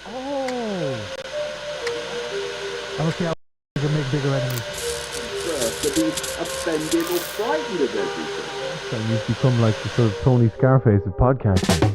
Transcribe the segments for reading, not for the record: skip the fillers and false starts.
Oh. I don't see how you can make bigger enemies. To be offended or frightened of everything. So you've become like the sort of Tony Scarface of podcasting.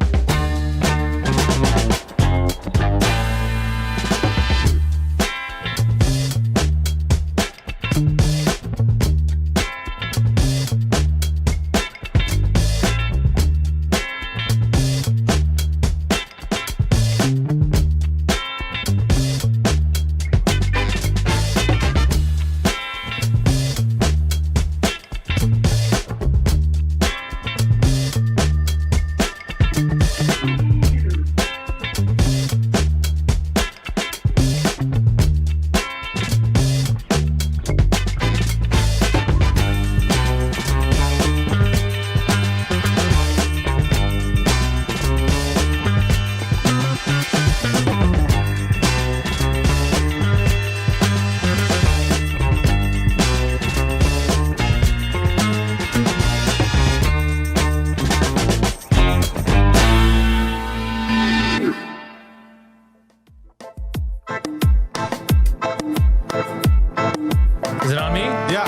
Is it on me? Yeah.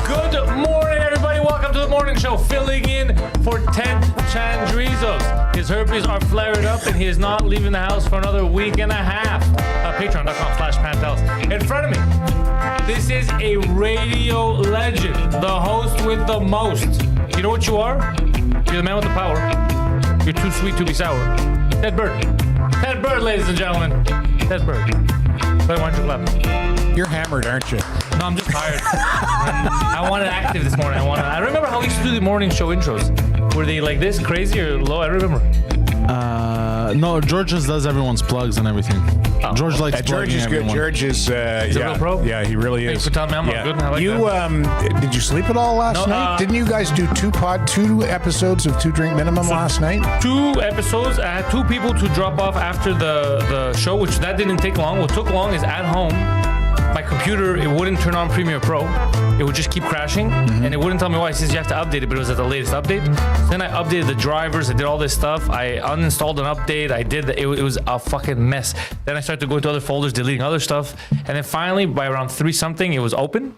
Good morning, everybody. Welcome to the morning show. Filling in for Ted Chandrizos. His herpes are flared up and he is not leaving the house for another week and a half. Patreon.com/Pantelis. In front of me, this is a radio legend. The host with the most. You know what you are? You're the man with the power. You're too sweet to be sour. Ted Bird. Ted Bird, ladies and gentlemen. Ted Bird. Why don't you clap? You're hammered, aren't you? No, I'm just tired. I wanted active this morning. I remember how we used to do the morning show intros. Were they like this, crazy or low? I don't remember. No, George just does everyone's plugs and everything. Oh, George likes George plugging is good. everyone. George is, a real pro? Yeah, he really Thanks is. for telling me I'm not good. I like that. Did you sleep at all last No, night? Didn't you guys do two episodes of 2 Drink Minimum last night? 2 episodes. I had 2 people to drop off after the show, which that didn't take long. What took long is at home, my computer, it wouldn't turn on Premiere Pro. It would just keep crashing, and it wouldn't tell me why. It says you have to update it, but it was at the latest update. So then I updated the drivers. I did all this stuff. I uninstalled an update. I did. It was a fucking mess. Then I started to go into other folders, deleting other stuff. And then finally, by around 3 something, it was open.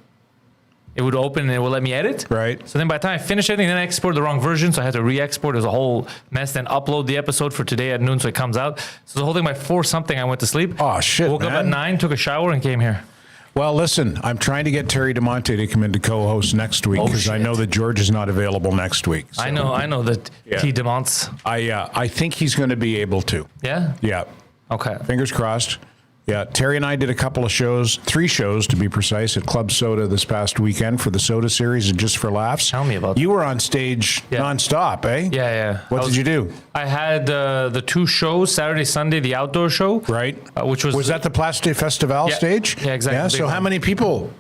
It would open and it would let me edit. Right. So then by the time I finished editing, then I exported the wrong version. So I had to re-export. It was a whole mess. Then upload the episode for today at noon so it comes out. So the whole thing by 4 something, I went to sleep. Oh, shit, Woke up at 9, took a shower, and came here. Well, listen, I'm trying to get Terry DeMonte to come in to co-host next week because I know that George is not available next week. So. I know that T. DeMonts. I think he's going to be able to. Yeah? Yeah. Okay. Fingers crossed. Yeah, Terry and I did a couple of shows, 3 shows to be precise, at Club Soda this past weekend for the Soda series and Just for Laughs. Tell me about that. You were on stage nonstop, eh? Yeah. What did you do? I had the 2 shows, Saturday, Sunday, the outdoor show. Right. Which was... Was that the Place de Festival stage? Yeah, exactly. Yeah, so how many people?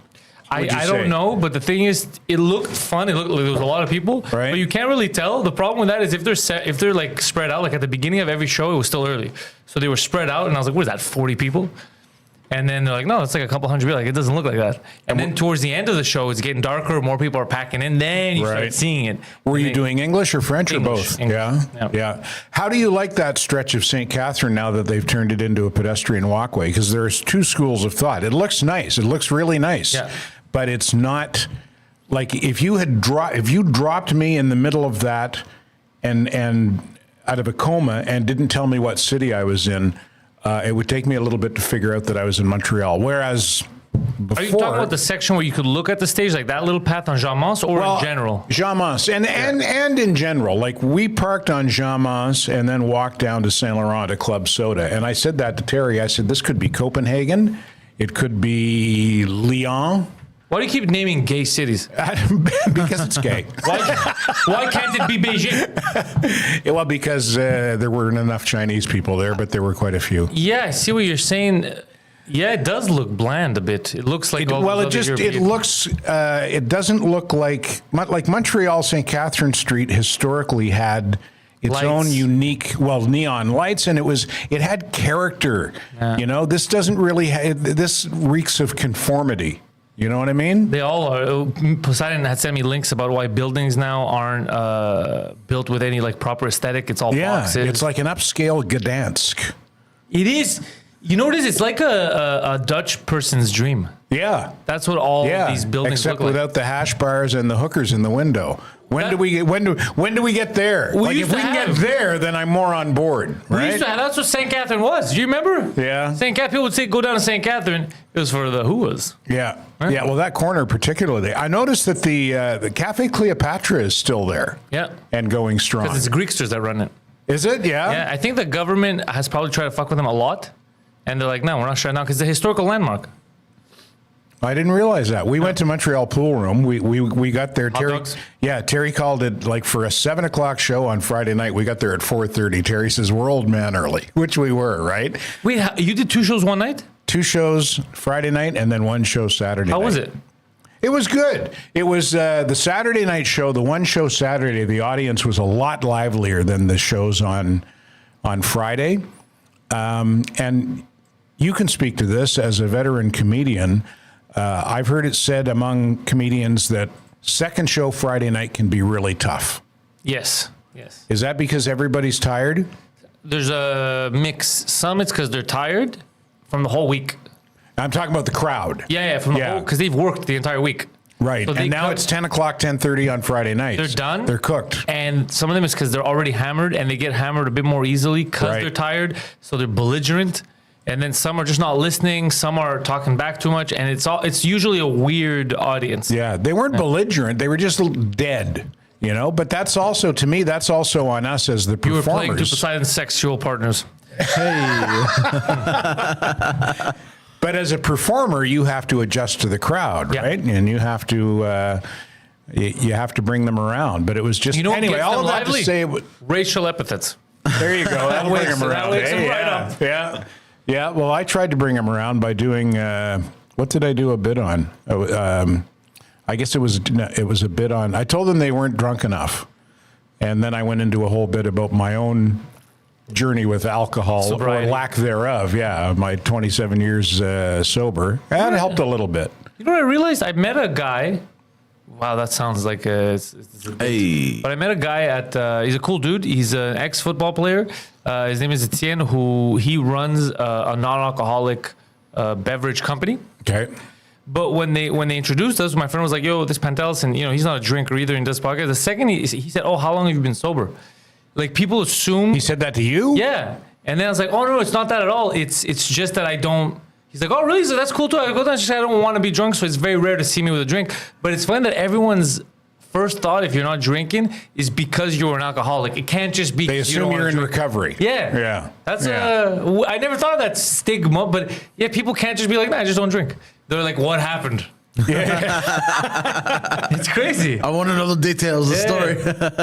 I don't know, but the thing is, it looked fun. It looked like there was a lot of people, right? But you can't really tell. The problem with that is if they're like spread out. Like at the beginning of every show, it was still early, so they were spread out, and I was like, "What is that? 40 people?" And then they're like, "No, it's like a couple hundred people." Like it doesn't look like that. And then towards the end of the show, it's getting darker. More people are packing in. Then you start seeing it. Were you doing English or French or both? English. Yeah. How do you like that stretch of St. Catherine now that they've turned it into a pedestrian walkway? Because there's 2 schools of thought. It looks nice. It looks really nice. Yeah. But it's not like if you dropped me in the middle of that and out of a coma and didn't tell me what city I was in, it would take me a little bit to figure out that I was in Montreal. Whereas before, are you talking about the section where you could look at the stage, like that little path on Jean Mance, or in general? Jean Mance, and in general, like we parked on Jean Mance and then walked down to Saint Laurent to Club Soda. And I said that to Terry. I said, this could be Copenhagen. It could be Lyon. Why do you keep naming gay cities? Because it's gay. Why can't it be Beijing? Well, because there weren't enough Chinese people there, but there were quite a few. Yeah, I see what you're saying. Yeah, it does look bland a bit. It looks like it doesn't look like Montreal St. Catherine Street historically had its own unique, neon lights, and it had character. Yeah. You know, this doesn't really. This reeks of conformity. You know what I mean? They all are. Poseidon had sent me links about why buildings now aren't built with any like proper aesthetic. It's all boxes. It's like an upscale Gdansk. It is. You know what it is? It's like a Dutch person's dream. Yeah. That's what all these buildings except look like. without the hash bars and the hookers in the window. When do we get there? Like if we can get there, then I'm more on board, right? That's what St. Catherine was. Do you remember? Yeah. St. Catherine, people would say go down to St. Catherine. It was for the whoas. Yeah. Right? Yeah, well, that corner particularly. I noticed that the Cafe Cleopatra is still there. Yeah. And going strong. Because it's Greeksters that run it. Is it? Yeah. Yeah, I think the government has probably tried to fuck with them a lot. And they're like, no, we're not shutting down because it's a historical landmark. I didn't realize that. We went to Montreal Pool Room. We got there. Terry, dogs? yeah, Terry called it like for a 7 o'clock show on Friday night. We got there at 4:30. Terry says we're old man early, which we were, right? Wait, you did 2 shows one night? 2 shows Friday night and then 1 show Saturday night. How was it? It was good. It was the Saturday night show. The 1 show Saturday, the audience was a lot livelier than the shows on Friday. And you can speak to this as a veteran comedian. I've heard it said among comedians that second show Friday night can be really tough. Yes. Is that because everybody's tired? There's a mix. Some it's because they're tired from the whole week. I'm talking about the crowd. Yeah, from the whole, because they've worked the entire week. Right. So and now it's 10 o'clock, 10:30 on Friday nights. They're done. They're cooked. And some of them is because they're already hammered and they get hammered a bit more easily because they're tired. So they're belligerent. And then some are just not listening. Some are talking back too much. And it's usually a weird audience. Yeah. They weren't belligerent. They were just dead, you know? But that's also, to me, that's also on us as the performers. You were playing to Poseidon's sexual partners. Hey. But as a performer, you have to adjust to the crowd, right? And you have to bring them around. But it was just, anyway, all of that to say... Racial epithets. There you go. That'll bring them around. That wakes them right up. Yeah. Yeah, well, I tried to bring him around by doing, what did I do a bit on? I guess it was a bit on, I told them they weren't drunk enough. And then I went into a whole bit about my own journey with alcohol, sobriety, or lack thereof. Yeah, my 27 years sober. That helped a little bit. You know what I realized? I met a guy. Wow, that sounds like Hey. But I met a guy at, he's a cool dude. He's an ex-football player. His name is Etienne, he runs a non-alcoholic beverage company. Okay. But when they introduced us, my friend was like, yo, this Pantelis, and he's not a drinker either and does podcast. The second he said, oh, how long have you been sober? Like people assume. He said that to you? Yeah. And then I was like, oh, no, it's not that at all. It's just that I don't. He's like, oh, really? So that's cool too. I go down. She said, I don't want to be drunk, so it's very rare to see me with a drink. But it's funny that everyone's first thought, if you're not drinking, is because you're an alcoholic. It can't just be. They assume you're in recovery. Yeah. Yeah. That's I never thought of that stigma, but yeah, people can't just be like, nah, I just don't drink. They're like, what happened? Yeah. It's crazy. I want to know the details of the story.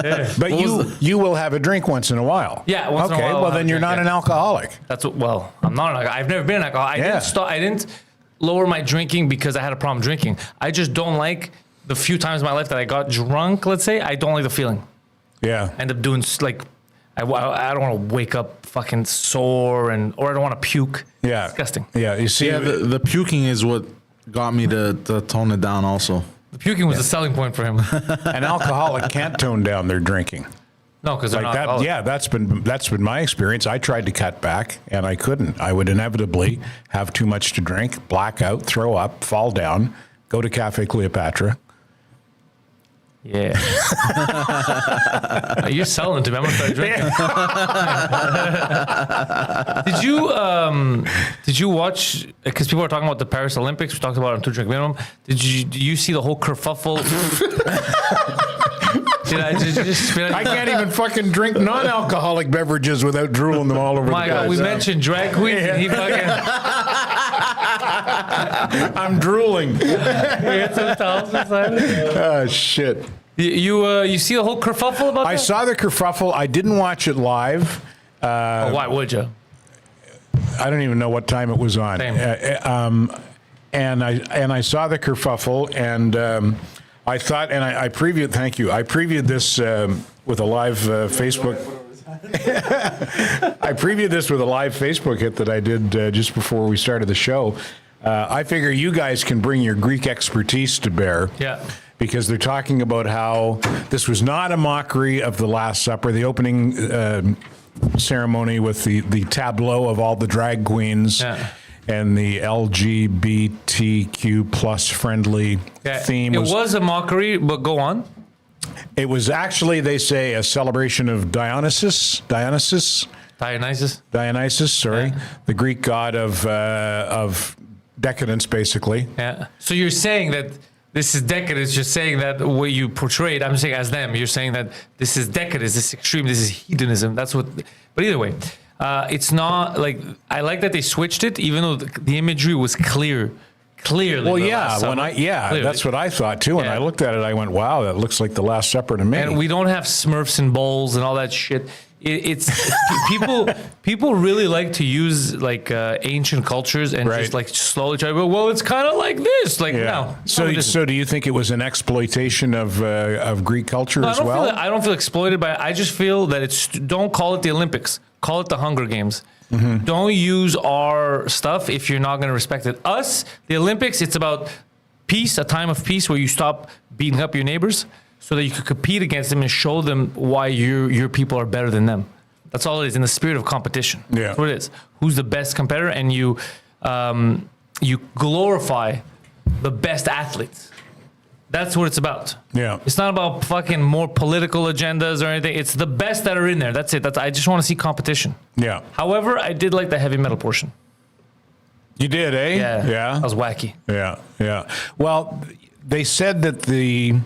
Yeah. But you will have a drink once in a while. Yeah, once in a while. Okay, well then you're not an alcoholic. That's what. Well, I'm not. I've never been an alcoholic. I didn't lower my drinking because I had a problem drinking. I just don't like the few times in my life that I got drunk. Let's say I don't like the feeling. Yeah. End up doing like, I don't want to wake up fucking sore or I don't want to puke. Yeah. It's disgusting. Yeah. You see, The puking is what got me to tone it down also. The puking was the selling point for him. an alcoholic can't tone down their drinking. No, because they're Like not that, alcoholic. that's been my experience. I tried to cut back and I couldn't. I would inevitably have too much to drink, black out, throw up, fall down, go to Cafe Cleopatra. Yeah. You're selling to me. I'm gonna start drinking. Did you watch? Because people are talking about the Paris Olympics. We talked about it on 2 Drink Minimum. Do you see the whole kerfuffle? I can't even fucking drink non-alcoholic beverages without drooling them all over My the God, place. we mentioned drag queens. And he fucking. I'm drooling. Oh shit. You see the whole kerfuffle about that? I saw the kerfuffle. I didn't watch it live. Why would you? I don't even know what time it was on. Same. And I saw the kerfuffle, and I thought, and I previewed. Thank you. I previewed this with a live Facebook. I previewed this with a live Facebook hit that I did just before we started the show. I figure you guys can bring your Greek expertise to bear. Yeah. Because they're talking about how this was not a mockery of the Last Supper. The opening ceremony with the tableau of all the drag queens and the LGBTQ plus friendly theme. It was a mockery, but go on. It was actually, they say, a celebration of Dionysus, Dionysus. sorry, the Greek god of decadence, basically. Yeah. So you're saying that this is decadence. You're saying that what you portrayed. I'm saying as them. You're saying that this is decadence. This is extreme. This is hedonism. That's what. But either way, it's not like I like that they switched it, even though the imagery was clearly. Well, that's what I thought too. When I looked at it, I went, "Wow, that looks like the Last Supper to me." And we don't have Smurfs and bowls and all that shit. It's people really like to use like ancient cultures and just like slowly try to go, well, it's kind of like this. Like no. So do you think it was an exploitation of Greek culture as well? I don't feel exploited by it. I just feel that don't call it the Olympics. Call it the Hunger Games. Mm-hmm. Don't use our stuff if you're not going to respect it. Us, the Olympics, it's about peace, a time of peace where you stop beating up your neighbors, so that you could compete against them and show them why your people are better than them. That's all it is, in the spirit of competition. Yeah. That's what it is. Who's the best competitor, and you glorify the best athletes. That's what it's about. Yeah. It's not about fucking more political agendas or anything. It's the best that are in there. That's it. I just want to see competition. Yeah. However, I did like the heavy metal portion. You did, eh? Yeah. Yeah. That was wacky. Yeah. Yeah. Well, they said that the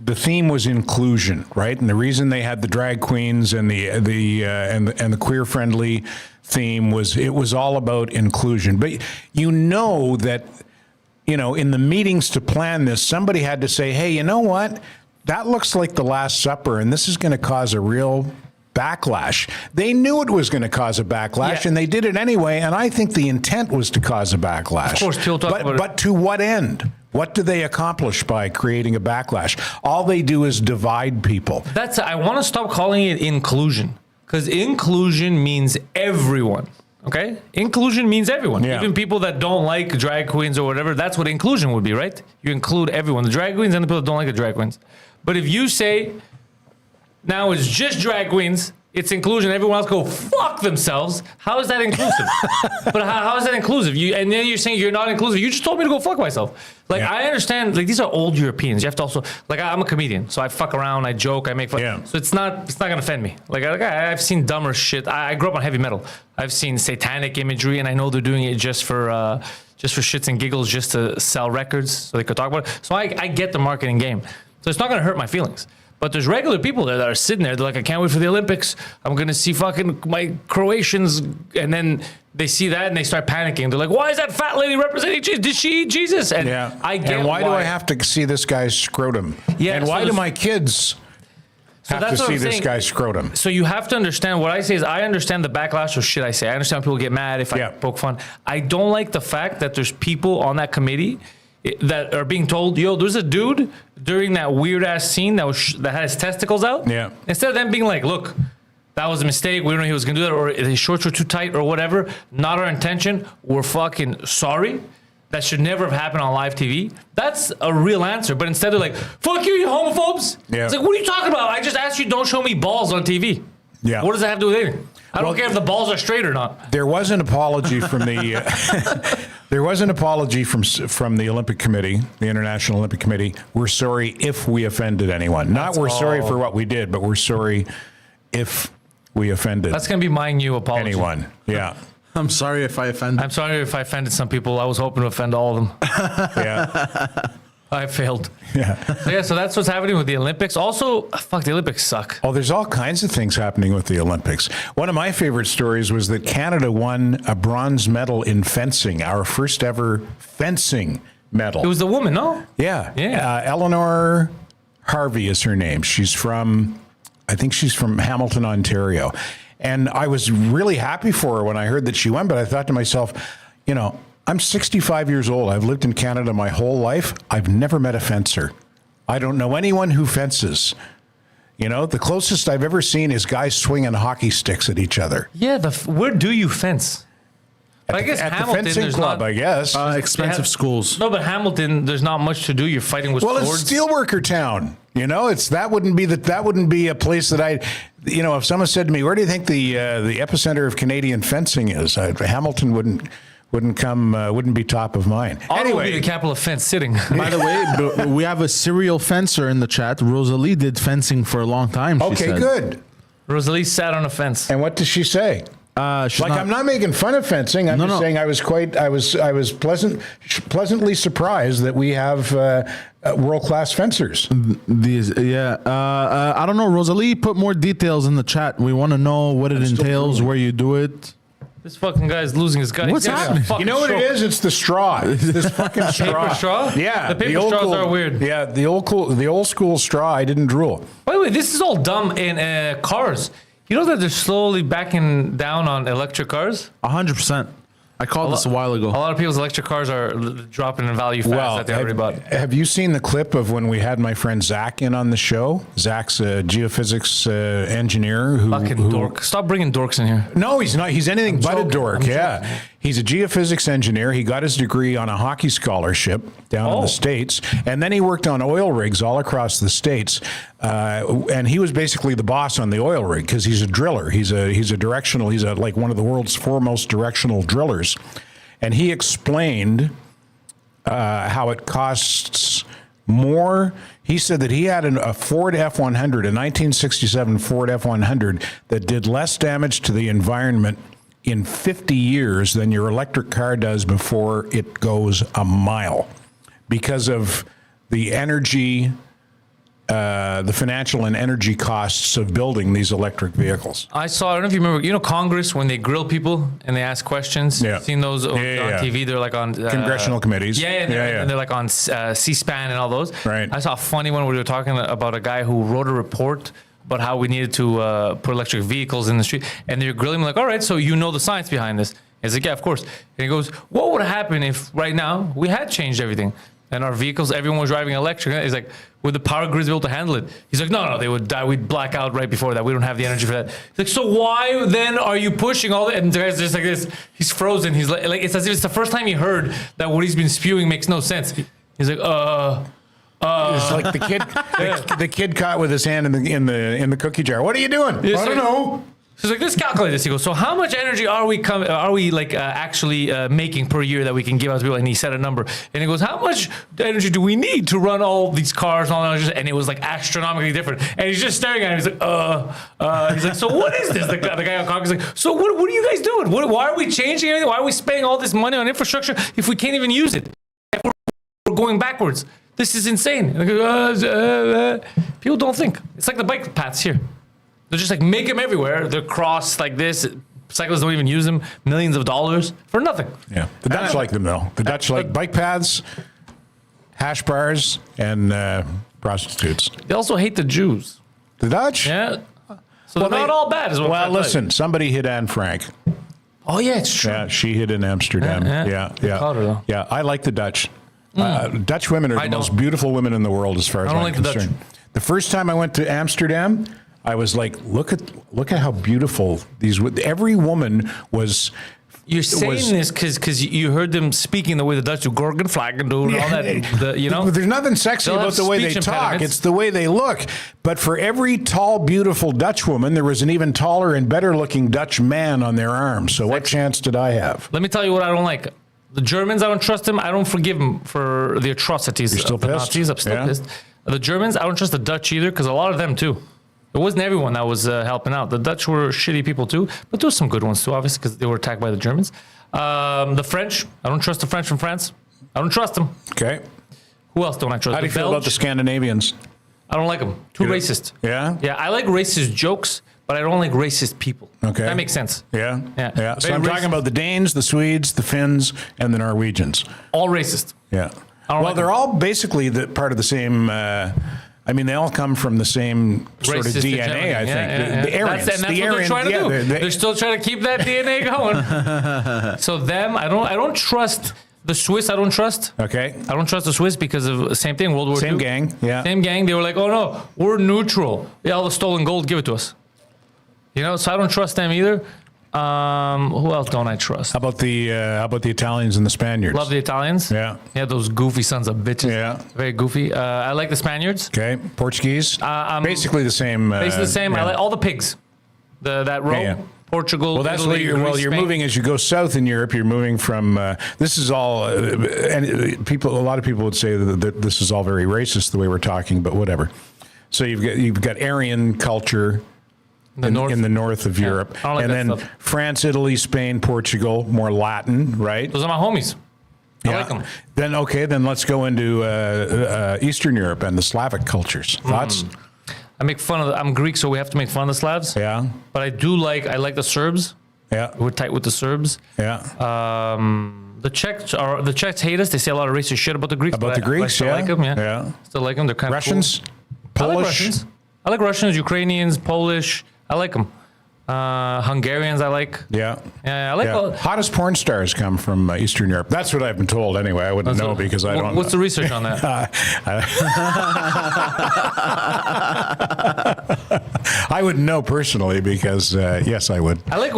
theme was inclusion, right? And the reason they had the drag queens and the queer friendly theme was it was all about inclusion. But you know that, in the meetings to plan this, somebody had to say, hey, you know what? That looks like the Last Supper, and this is going to cause a real backlash. They knew it was going to cause a backlash, and they did it anyway, and I think the intent was to cause a backlash. Of course, people talk about it. But to what end? What do they accomplish by creating a backlash? All they do is divide people. I want to stop calling it inclusion, because inclusion means everyone. Okay? Inclusion means everyone. Yeah. Even people that don't like drag queens or whatever, that's what inclusion would be, right? You include everyone, the drag queens and the people that don't like the drag queens. But if you say, now it's just drag queens, it's inclusion, everyone else go fuck themselves, how is that inclusive? But how is that inclusive? And then you're saying you're not inclusive. You just told me to go fuck myself. I understand, these are old Europeans. You have to also, I'm a comedian, so I fuck around, I joke, I make fun. Yeah. So it's not going to offend me. I've seen dumber shit. I grew up on heavy metal. I've seen satanic imagery, and I know they're doing it just for shits and giggles, just to sell records so they could talk about it. So I get the marketing game. So it's not going to hurt my feelings. But there's regular people there that are sitting there. They're like, I can't wait for the Olympics. I'm going to see fucking my Croatians. And then they see that and they start panicking. They're like, why is that fat lady representing Jesus? Did she eat Jesus? And I get why do I have to see this guy's scrotum? Yeah, and why do my kids have to see this guy's scrotum? So you have to understand, what I say is I understand the backlash of shit I say. I understand people get mad if I poke fun. I don't like the fact that there's people on that committee that are being told, yo, there's a dude during that weird ass scene that had his testicles out. Yeah. Instead of them being like, look, that was a mistake. We don't know he was gonna do that, or his shorts were too tight, or whatever. Not our intention. We're fucking sorry. That should never have happened on live TV. That's a real answer. But instead of like, fuck you, you homophobes. Yeah. It's like, what are you talking about? I just asked you, don't show me balls on TV. Yeah. What does that have to do with anything? I don't care if the balls are straight or not. There was an apology from the from the Olympic Committee, the International Olympic Committee. We're sorry if we offended anyone. Sorry for what we did, but we're sorry if we offended. That's gonna be my new apology. Anyone? Yeah. I'm sorry if I offended. I'm sorry if I offended some people. I was hoping to offend all of them. Yeah. I failed. Yeah. So that's what's happening with the Olympics. Also, fuck, the Olympics suck. Oh, there's all kinds of things happening with the Olympics. One of my favorite stories was that Canada won a bronze medal in fencing, our first ever fencing medal. It was the woman, no? Yeah. Yeah. Eleanor Harvey is her name. I think she's from Hamilton, Ontario. And I was really happy for her when I heard that she won, but I thought to myself, I'm 65 years old. I've lived in Canada my whole life. I've never met a fencer. I don't know anyone who fences. The closest I've ever seen is guys swinging hockey sticks at each other. Yeah, where do you fence? I guess at Hamilton, the fencing club, I guess. Expensive schools. No, but Hamilton, there's not much to do. You're fighting with swords. Well, it's steelworker town. You know, that wouldn't be a place that if someone said to me, where do you think the epicenter of Canadian fencing is? Hamilton wouldn't be top of mind. Ottawa would be the capital of fence sitting. By the way, we have a serial fencer in the chat. Rosalie did fencing for a long time. She said. Good. Rosalie sat on a fence. And what does she say? I'm not making fun of fencing. I'm just saying I was pleasantly surprised that we have world-class fencers. I don't know. Rosalie, put more details in the chat. We want to know what it entails, where you do it. This fucking guy is losing his gut. What's happening? You know what it is? It's the straw. It's this fucking straw. Paper straw? Yeah. The paper straws are weird. Yeah, the old school straw, I didn't drool. By the way, this is all dumb in cars. You know that they're slowly backing down on electric cars? 100%. I called this a while ago. A lot of people's electric cars are dropping in value fast that they already bought. Have you seen the clip of when we had my friend Zach in on the show? Zach's a geophysics engineer Fucking dork. Stop bringing dorks in here. No, he's not. He's anything but joking. a dork. I'm Yeah. joking. He's a geophysics engineer. He got his degree on a hockey scholarship down in the States. And then he worked on oil rigs all across the States. And he was basically the boss on the oil rig because he's a driller. He's like one of the world's foremost directional drillers. And he explained how it costs more. He said that he had a Ford F-100, a 1967 Ford F-100 that did less damage to the environment in 50 years than your electric car does before it goes a mile because of the energy, the financial and energy costs of building these electric vehicles. I don't know if you remember, Congress, when they grill people and they ask questions. Yeah. Seen those on TV? They're like on Congressional committees. And they're like on C-SPAN and all those. Right. I saw a funny one where they were talking about a guy who wrote a report about how we needed to put electric vehicles in the street. And they're grilling him like, all right, so you know the science behind this. He's like, yeah, of course. And he goes, what would happen if right now we had changed everything and our vehicles, everyone was driving electric? He's like, would the power grids be able to handle it? He's like, no, they would die. We'd black out right before that. We don't have the energy for that. He's like, so why then are you pushing all that? And the guy's just like this. He's frozen. He's like, it's as if it's the first time he heard that what he's been spewing makes no sense. He's like, It's like the kid caught with his hand in the cookie jar. What are you doing? Yes, I don't sir. know. He's like, let's calculate this. He goes, so how much energy are we actually making per year that we can give out to people? And he said a number. And he goes, how much energy do we need to run all these cars? And it was like astronomically different. And he's just staring at him. He's like, he's like, so what is this? The guy on Congress is like, so what are you guys doing? Why are we changing anything? Why are we spending all this money on infrastructure if we can't even use it? If we're going backwards. This is insane. People don't think. It's like the bike paths here. They're just like, make them everywhere. They're crossed like this. Cyclists don't even use them. Millions of dollars for nothing. Yeah. The Dutch like them, though. The Dutch like bike paths, hash bars, and prostitutes. They also hate the Jews. The Dutch? Yeah. So they're not all bad. Is what Well, listen, somebody hit Anne Frank. Oh, yeah, it's true. Yeah, she hit in Amsterdam. Yeah. Caught her, though. Yeah, I like the Dutch. Dutch women are the most beautiful women in the world as far as I'm concerned. The first time I went to Amsterdam, I was like, look at how beautiful these. Every woman was. You're saying this because you heard them speaking the way the Dutch do, Gorgenflagen do, and all that. There's nothing sexy about the way they talk. It's the way they look. But for every tall, beautiful Dutch woman, there was an even taller and better-looking Dutch man on their arm. So what chance did I have? Let me tell you what I don't like. The Germans, I don't trust them. I don't forgive them for the atrocities. You're still of the pissed? Nazis. I'm still pissed. The Germans, I don't trust the Dutch either because a lot of them too. It wasn't everyone that was helping out. The Dutch were shitty people too, but there were some good ones too, obviously, because they were attacked by the Germans. The French, I don't trust the French from France. I don't trust them. Okay. Who else don't I trust? How do you feel about the Scandinavians? I don't like them. Too racist. Yeah? Yeah, I like racist jokes, but I don't like racist people. Okay. That makes sense. Yeah? Yeah. So I'm talking about the Danes, the Swedes, the Finns, and the Norwegians. All racist. Yeah. Well, like they're all basically part of the same. They all come from the same sort of DNA. I think the Aryans. That's what they're trying to do. They're still trying to keep that DNA going. So them, I don't trust the Swiss. I don't trust. Okay. I don't trust the Swiss because of the same thing. World War II. Same gang. Yeah. Same gang. They were like, oh no, we're neutral. Yeah, all the stolen gold, give it to us. So I don't trust them either. Who else don't I trust? How about the Italians and the Spaniards? Love the Italians. Yeah. Yeah, those goofy sons of bitches. Yeah. Very goofy. I like the Spaniards. Okay. Portuguese. Basically the same. Basically the same. Yeah. I like all the pigs. That row. Yeah. Portugal. Well, that's Italy, what Greece, you're Spain. moving as you go south in Europe. You're moving from. This is all, and people. A lot of people would say that this is all very racist the way we're talking, but whatever. So you've got Aryan culture in the north of Europe, I don't like and that then stuff. France, Italy, Spain, Portugal, more Latin, right? Those are my homies. I like them. Then let's go into Eastern Europe and the Slavic cultures. Thoughts? I make fun of. I'm Greek, so we have to make fun of the Slavs. Yeah. But I like the Serbs. Yeah. We're tight with the Serbs. Yeah. The Czechs hate us. They say a lot of racist shit about the Greeks. About but the Greeks, I still yeah. like them. Yeah. Yeah. Still like them. They're kind of Russians, cool. I like Polish. Russians. I like Russians, Ukrainians, Polish. I like them. Hungarians, I like. Yeah. Yeah, I like. Yeah. Hottest porn stars come from Eastern Europe. That's what I've been told. Anyway, I wouldn't know because I don't. What's the research on that? I wouldn't know personally because yes, I would. I like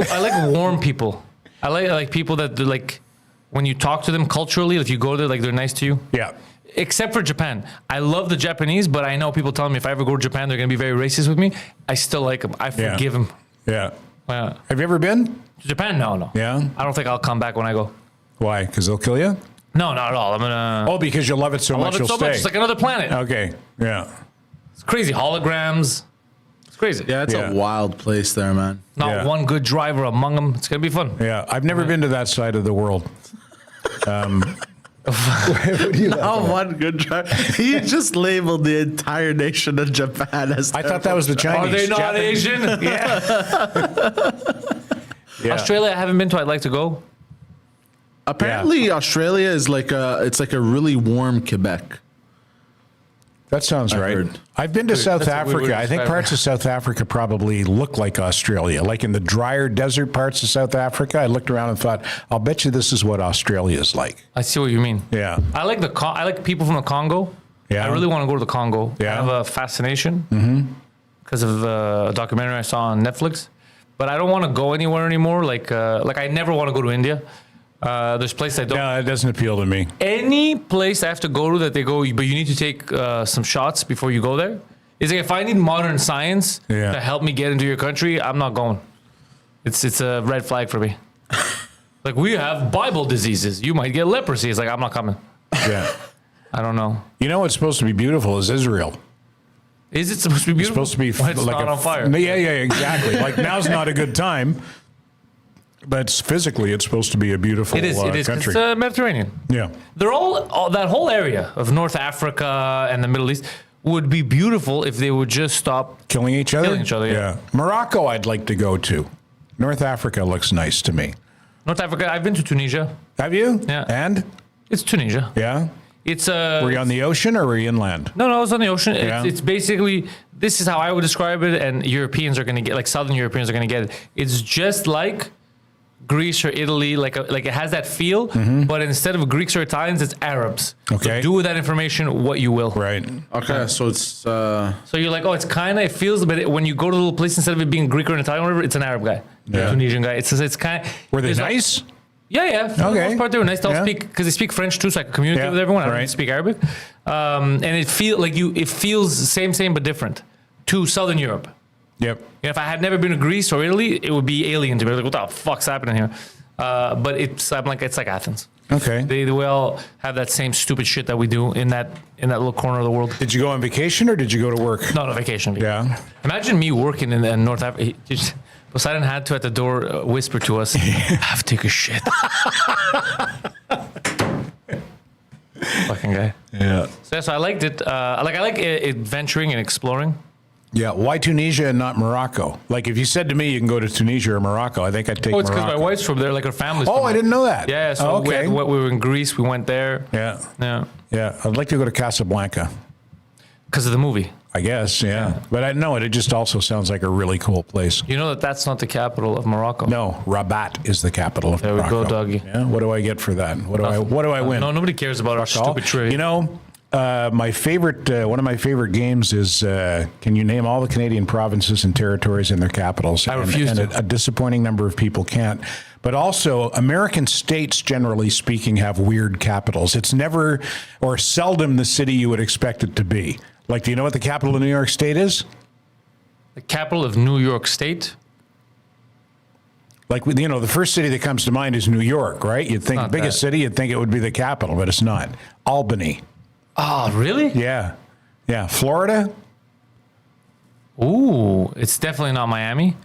warm people. I like people that like when you talk to them culturally. If you go there, like they're nice to you. Yeah. Except for Japan. I love the Japanese, but I know people telling me if I ever go to Japan, they're going to be very racist with me. I still like them. I forgive them. Yeah. Have you ever been? To Japan? No. Yeah. I don't think I'll come back when I go. Why? Because they'll kill you? No, not at all. I'm gonna. Oh, because you love it so I much, love it you'll so stay. much. It's like another planet. Okay. Yeah. It's crazy. Holograms. It's crazy. Yeah, it's Yeah. a wild place there, man. Not Yeah. one good driver among them. It's gonna be fun. Yeah. I've never been to that side of the world. Oh, one good drive. He just labeled the entire nation of Japan as. I thought that was the Chinese. Are they not Japanese. Asian? Yeah. Australia, I haven't been to. I'd like to go. Apparently, Australia is like a really warm Quebec. That sounds right. heard. I've been to South that's a weird Africa. way to I think describe parts of South Africa probably look like Australia. Like in the drier desert parts of South Africa, I looked around and thought, I'll bet you this is what Australia is like. I see what you mean. Yeah. I like I like people from the Congo. Yeah. I really want to go to the Congo. Yeah. I have a fascination because of a documentary I saw on Netflix. But I don't want to go anywhere anymore. Like I never want to go to India. There's places I don't. No, it doesn't appeal to me. Any place I have to go to that they go, but you need to take some shots before you go there. It's like if I need modern science Yeah. to help me get into your country, I'm not going. It's a red flag for me. Like we have Bible diseases. You might get leprosy. It's like I'm not coming. Yeah. I don't know. You know what's supposed to be beautiful is Israel. Is it supposed to be beautiful? It's supposed to be when it's like not on fire. Yeah, exactly. Like now's not a good time, but physically it's supposed to be a beautiful It is. 'Cause country. it's Mediterranean. Yeah. They're all that whole area of North Africa and the Middle East would be beautiful if they would just stop. Killing each other? Killing each other, yeah. Morocco I'd like to go to. North Africa looks nice to me. North Africa. I've been to Tunisia. Have you? Yeah. And? It's Tunisia. Yeah. It's Were you on the ocean or were you inland? No, I was on the ocean. Yeah. It's basically, this is how I would describe it, and Europeans are going to get, like Southern Europeans are going to get it. It's just like Greece or Italy, like it has that feel, but instead of Greeks or Italians, it's Arabs. Okay. So do with that information what you will. Right. Okay, so it's So you're like, oh, it's kind of, it feels, but when you go to a little place, instead of it being Greek or an Italian or whatever, it's an Arab guy, Yeah. Tunisian guy. It's kind of. Were they nice? Yeah. For the Okay. most part, they were nice. They'll Yeah. speak because they speak French too, so I can communicate Yeah. with everyone. I don't Right. speak Arabic, and it feels same but different to Southern Europe. Yep. If I had never been to Greece or Italy, it would be alien to me. Like, what the fuck's happening here? But it's like Athens. Okay. They all have that same stupid shit that we do in that little corner of the world. Did you go on vacation or did you go to work? Not a vacation. Yeah. Imagine me working in North Africa. Poseidon had to at the door whisper to us, "I have to take a shit." Fucking guy. Yeah. So I liked it. I like adventuring and exploring. Yeah. Why Tunisia and not Morocco? Like if you said to me you can go to Tunisia or Morocco, I think I'd take Oh, it's because Morocco. my wife's from there. Like her family's. Oh, from I there. didn't know that. Yeah. So Oh, okay. we were in Greece. We went there. Yeah. Yeah. Yeah. I'd like to go to Casablanca. Because of the movie. I guess. Yeah. But I know it just also sounds like a really cool place. You know that's not the capital of Morocco. No, Rabat is the capital of There we Morocco. go, doggy. Yeah. What do I get for that? What do I win? No, nobody cares about our stupid trivia. You know, My favorite, one of my favorite games is, can you name all the Canadian provinces and territories and their capitals? I refuse to. A disappointing number of people can't. But also, American states, generally speaking, have weird capitals. It's never or seldom the city you would expect it to be. Like, do you know what the capital of New York State is? The capital of New York State? Like, you know, the first city that comes to mind is New York, right? You'd think the biggest city, you'd think it would be the capital, but it's not. Albany. Oh, really? Yeah. Yeah. Florida? Ooh, it's definitely not Miami.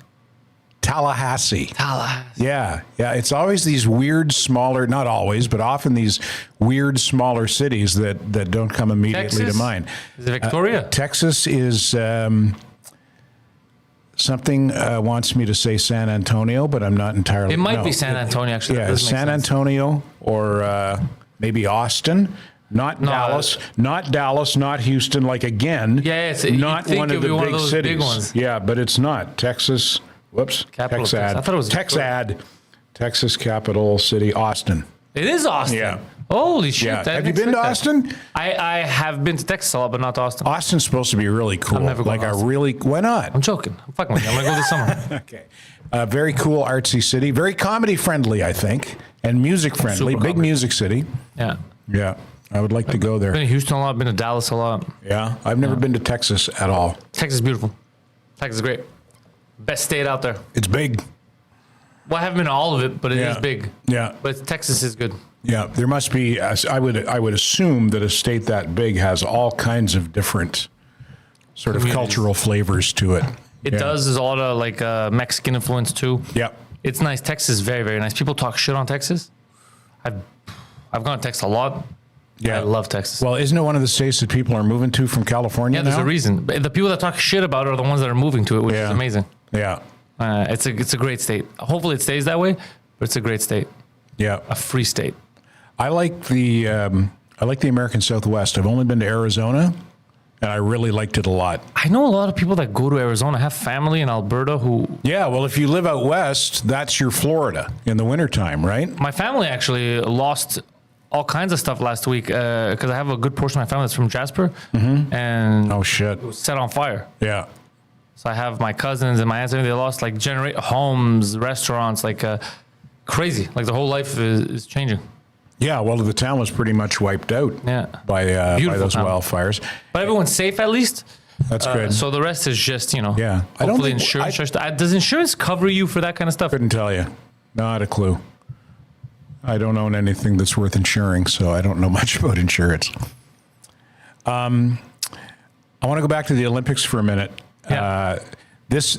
Tallahassee. Tallahassee. Yeah. Yeah. It's always these weird, smaller, not always, but often these weird, smaller cities that don't come immediately Texas? to mind. Is it Victoria? Texas is something wants me to say San Antonio, but I'm not entirely. It might be San Antonio, actually. Yeah, That does make San sense. Antonio or maybe Austin. Not Dallas, not Houston. Like again, Yeah, you not think one of it'd be the one of big those cities. big ones. Yeah, but it's not Texas. Whoops, Capital of Texad. Texas. I thought it was Texad, Texas capital city, Austin. It is Austin. Yeah. Holy shit. Yeah, I have you didn't been to expect that. Austin? I have been to Texas a lot, but not to Austin. Austin's supposed to be really cool. never going like to a Austin. really. Why not? I'm joking. I'm fucking with you. I'm going to go this summer. Okay. Very cool, artsy city. Very comedy friendly, I think, and music friendly. Super Big comedy. music city. Yeah. Yeah, I would like to go Been there. to Houston a lot. Been to Dallas a lot. Yeah, I've never been to Texas at all. Texas is beautiful. Texas is great. Best state out there. It's big. Well, I haven't been to all of it, but it is Yeah. big. Yeah, But Texas is good. yeah. There must be. I would assume that a state that big has all kinds of different sort of Communities. cultural flavors to it. It Yeah. does. There's a lot of like Mexican influence too. Yep. It's nice. Texas is very, very nice. People talk shit on Texas. I've gone to Texas a lot. Yeah. I love Texas. Well, isn't it one of the states that people are moving to from California yeah, there's now? a reason. But the people that talk shit about it are the ones that are moving to it, which Yeah. is amazing. Yeah. It's a great state. Hopefully, it stays that way. But it's a great state, Yeah. a free state. I like the American Southwest. I've only been to Arizona, and I really liked it a lot. I know a lot of people that go to Arizona. I have family in Alberta who. Yeah, well, if you live out west, that's your Florida in the wintertime, right? My family actually lost all kinds of stuff last week because I have a good portion of my family that's from Jasper, and Oh shit. it was set on fire. Yeah. So I have my cousins and my aunts, and they lost like homes, restaurants, like crazy. Like the whole life is changing. Yeah, well, the town was pretty much wiped out Yeah. by Beautiful those town. wildfires. But everyone's safe at least. That's good. So the rest is just, Yeah. I don't hopefully think- insurance. Does insurance cover you for that kind of stuff? Couldn't tell you. Not a clue. I don't own anything that's worth insuring, so I don't know much about insurance. I want to go back to the Olympics for a minute. Yeah. This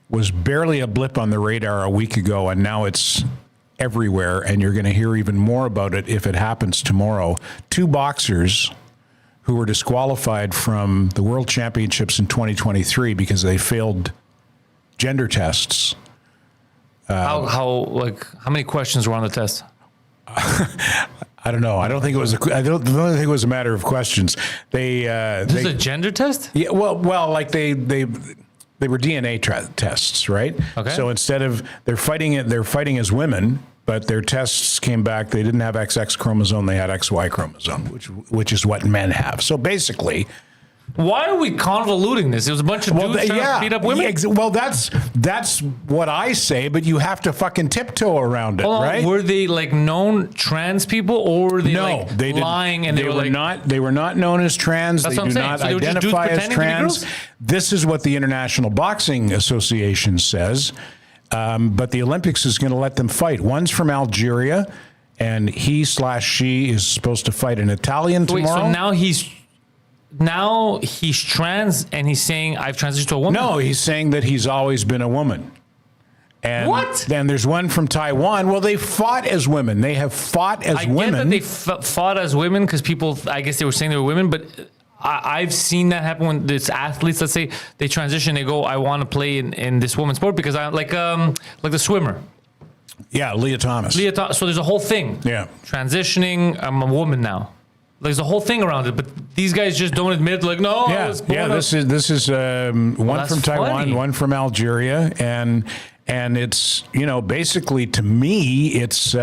was barely a blip on the radar a week ago, and now it's everywhere, and you're going to hear even more about it if it happens tomorrow. Two boxers who were disqualified from the World Championships in 2023 because they failed gender tests. How many questions were on the test? I don't know. I don't think it was. I don't think it was a matter of questions. This is a gender test? Yeah, well, like they were DNA tests, right? Okay. So instead of they're fighting as women, but their tests came back. They didn't have XX chromosome. They had XY chromosome, which is what men have. So basically, Why are we convoluting this? It was a bunch of dudes trying to beat up women? Well, that's what I say, but you have to fucking tiptoe around it, Hold on, right? were they like known trans people, or were they No, they didn't. lying and they were like not. They were not known as trans. That's They what I'm do saying. not So they were just dudes identify as pretending to be trans. girls? This is what the International Boxing Association says. But the Olympics is going to let them fight. One's from Algeria, and he/she is supposed to fight an Italian wait, tomorrow. so now he's trans and he's saying I've transitioned to a woman? No, he's saying that he's always been a woman. And What? then there's one from Taiwan. Well, they fought as women. They have fought as I women. get that they fought as women because people, I guess they were saying they were women, but I've seen that happen when it's athletes. Let's say they transition, they go, I want to play in this woman's sport because I like the swimmer. Yeah, Leah Thomas. So there's a whole thing. Yeah. Transitioning, I'm a woman now. There's a whole thing around it, but these guys just don't admit. Like, no, I Yeah, was born yeah. a- This is one that's from Taiwan, funny. one from Algeria, and it's basically to me it's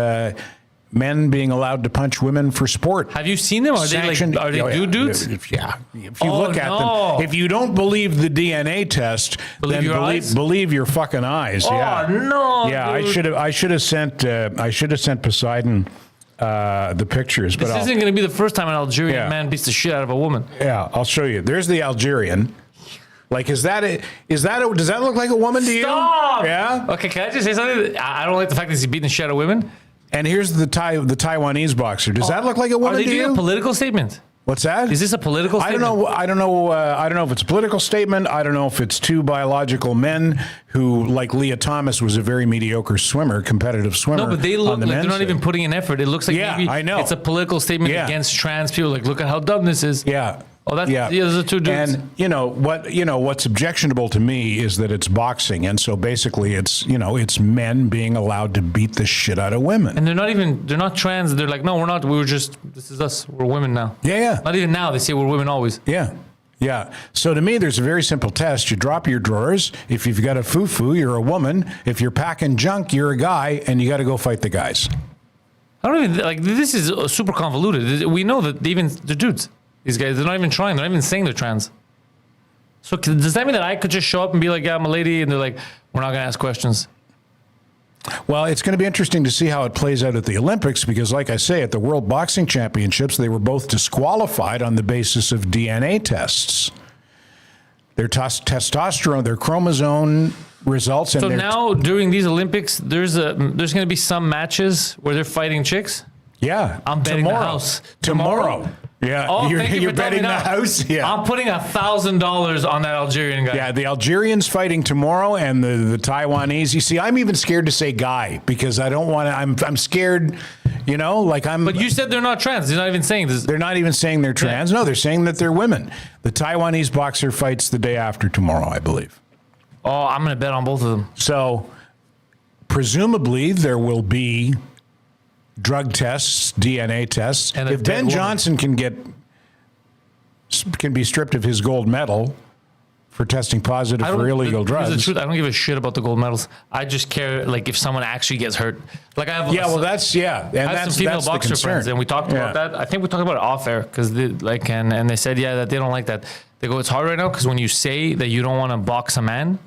men being allowed to punch women for sport. Have you seen them? Are they dudes? Yeah. If you look at them, if you don't believe the DNA test, believe your fucking eyes. Oh no! Yeah, dude. I should have sent Poseidon the pictures. This isn't going to be the first time an Algerian man beats the shit out of a woman. Yeah, I'll show you. There's the Algerian. Like, does that look like a woman to you? Stop! Yeah. Okay, can I just say something? I don't like the fact that he's beating the shit out of women. And here's the Taiwanese boxer. Does that look like a woman Are they to doing you? a political statement? What's that? Is this a political statement? I don't know if it's a political statement. I don't know if it's two biological men who, like Leah Thomas, was a very mediocre swimmer, competitive swimmer. No, but they look like they're not even putting in effort. It looks like maybe I know. it's a political statement against trans people. Like, look at how dumb this is. Yeah. Oh, that's those are two dudes. And what's objectionable to me is that it's boxing, and so basically it's men being allowed to beat the shit out of women. And they're not trans. They're like, no, we're not. This is us. We're women now. Yeah. Not even now. They say we're women always. Yeah. Yeah. So to me, there's a very simple test. You drop your drawers. If you've got a foo-foo, you're a woman. If you're packing junk, you're a guy, and you got to go fight the guys. I don't even like. This is super convoluted. We know that they're dudes. These guys, they're not even trying. They're not even saying they're trans. So does that mean that I could just show up and be like, yeah, I'm a lady, and they're like, we're not going to ask questions? Well, it's going to be interesting to see how it plays out at the Olympics because, like I say, at the World Boxing Championships, they were both disqualified on the basis of DNA tests. Their testosterone, their chromosome results. So now during these Olympics, there's going to be some matches where they're fighting chicks? Yeah. I'm betting the house. Tomorrow. Yeah, Oh, you're betting the house. Yeah, I'm putting $1,000 on that Algerian guy. Yeah, the Algerian's fighting tomorrow, and the Taiwanese. You see, I'm even scared to say guy because I don't want to. I'm scared. But you said they're not trans. They're not even saying this. They're not even saying they're trans. No, they're saying that they're women. The Taiwanese boxer fights the day after tomorrow, I believe. Oh, I'm going to bet on both of them. So, presumably, there will be drug tests, DNA tests. And if Ben Johnson can be stripped of his gold medal for testing positive for illegal drugs. The truth, I don't give a shit about the gold medals. I just care like if someone actually gets hurt. Like I have and some female boxer friends, and we talked about that. I think we talked about it off air because and they said that they don't like that. They go, it's hard right now because when you say that you don't want to box a man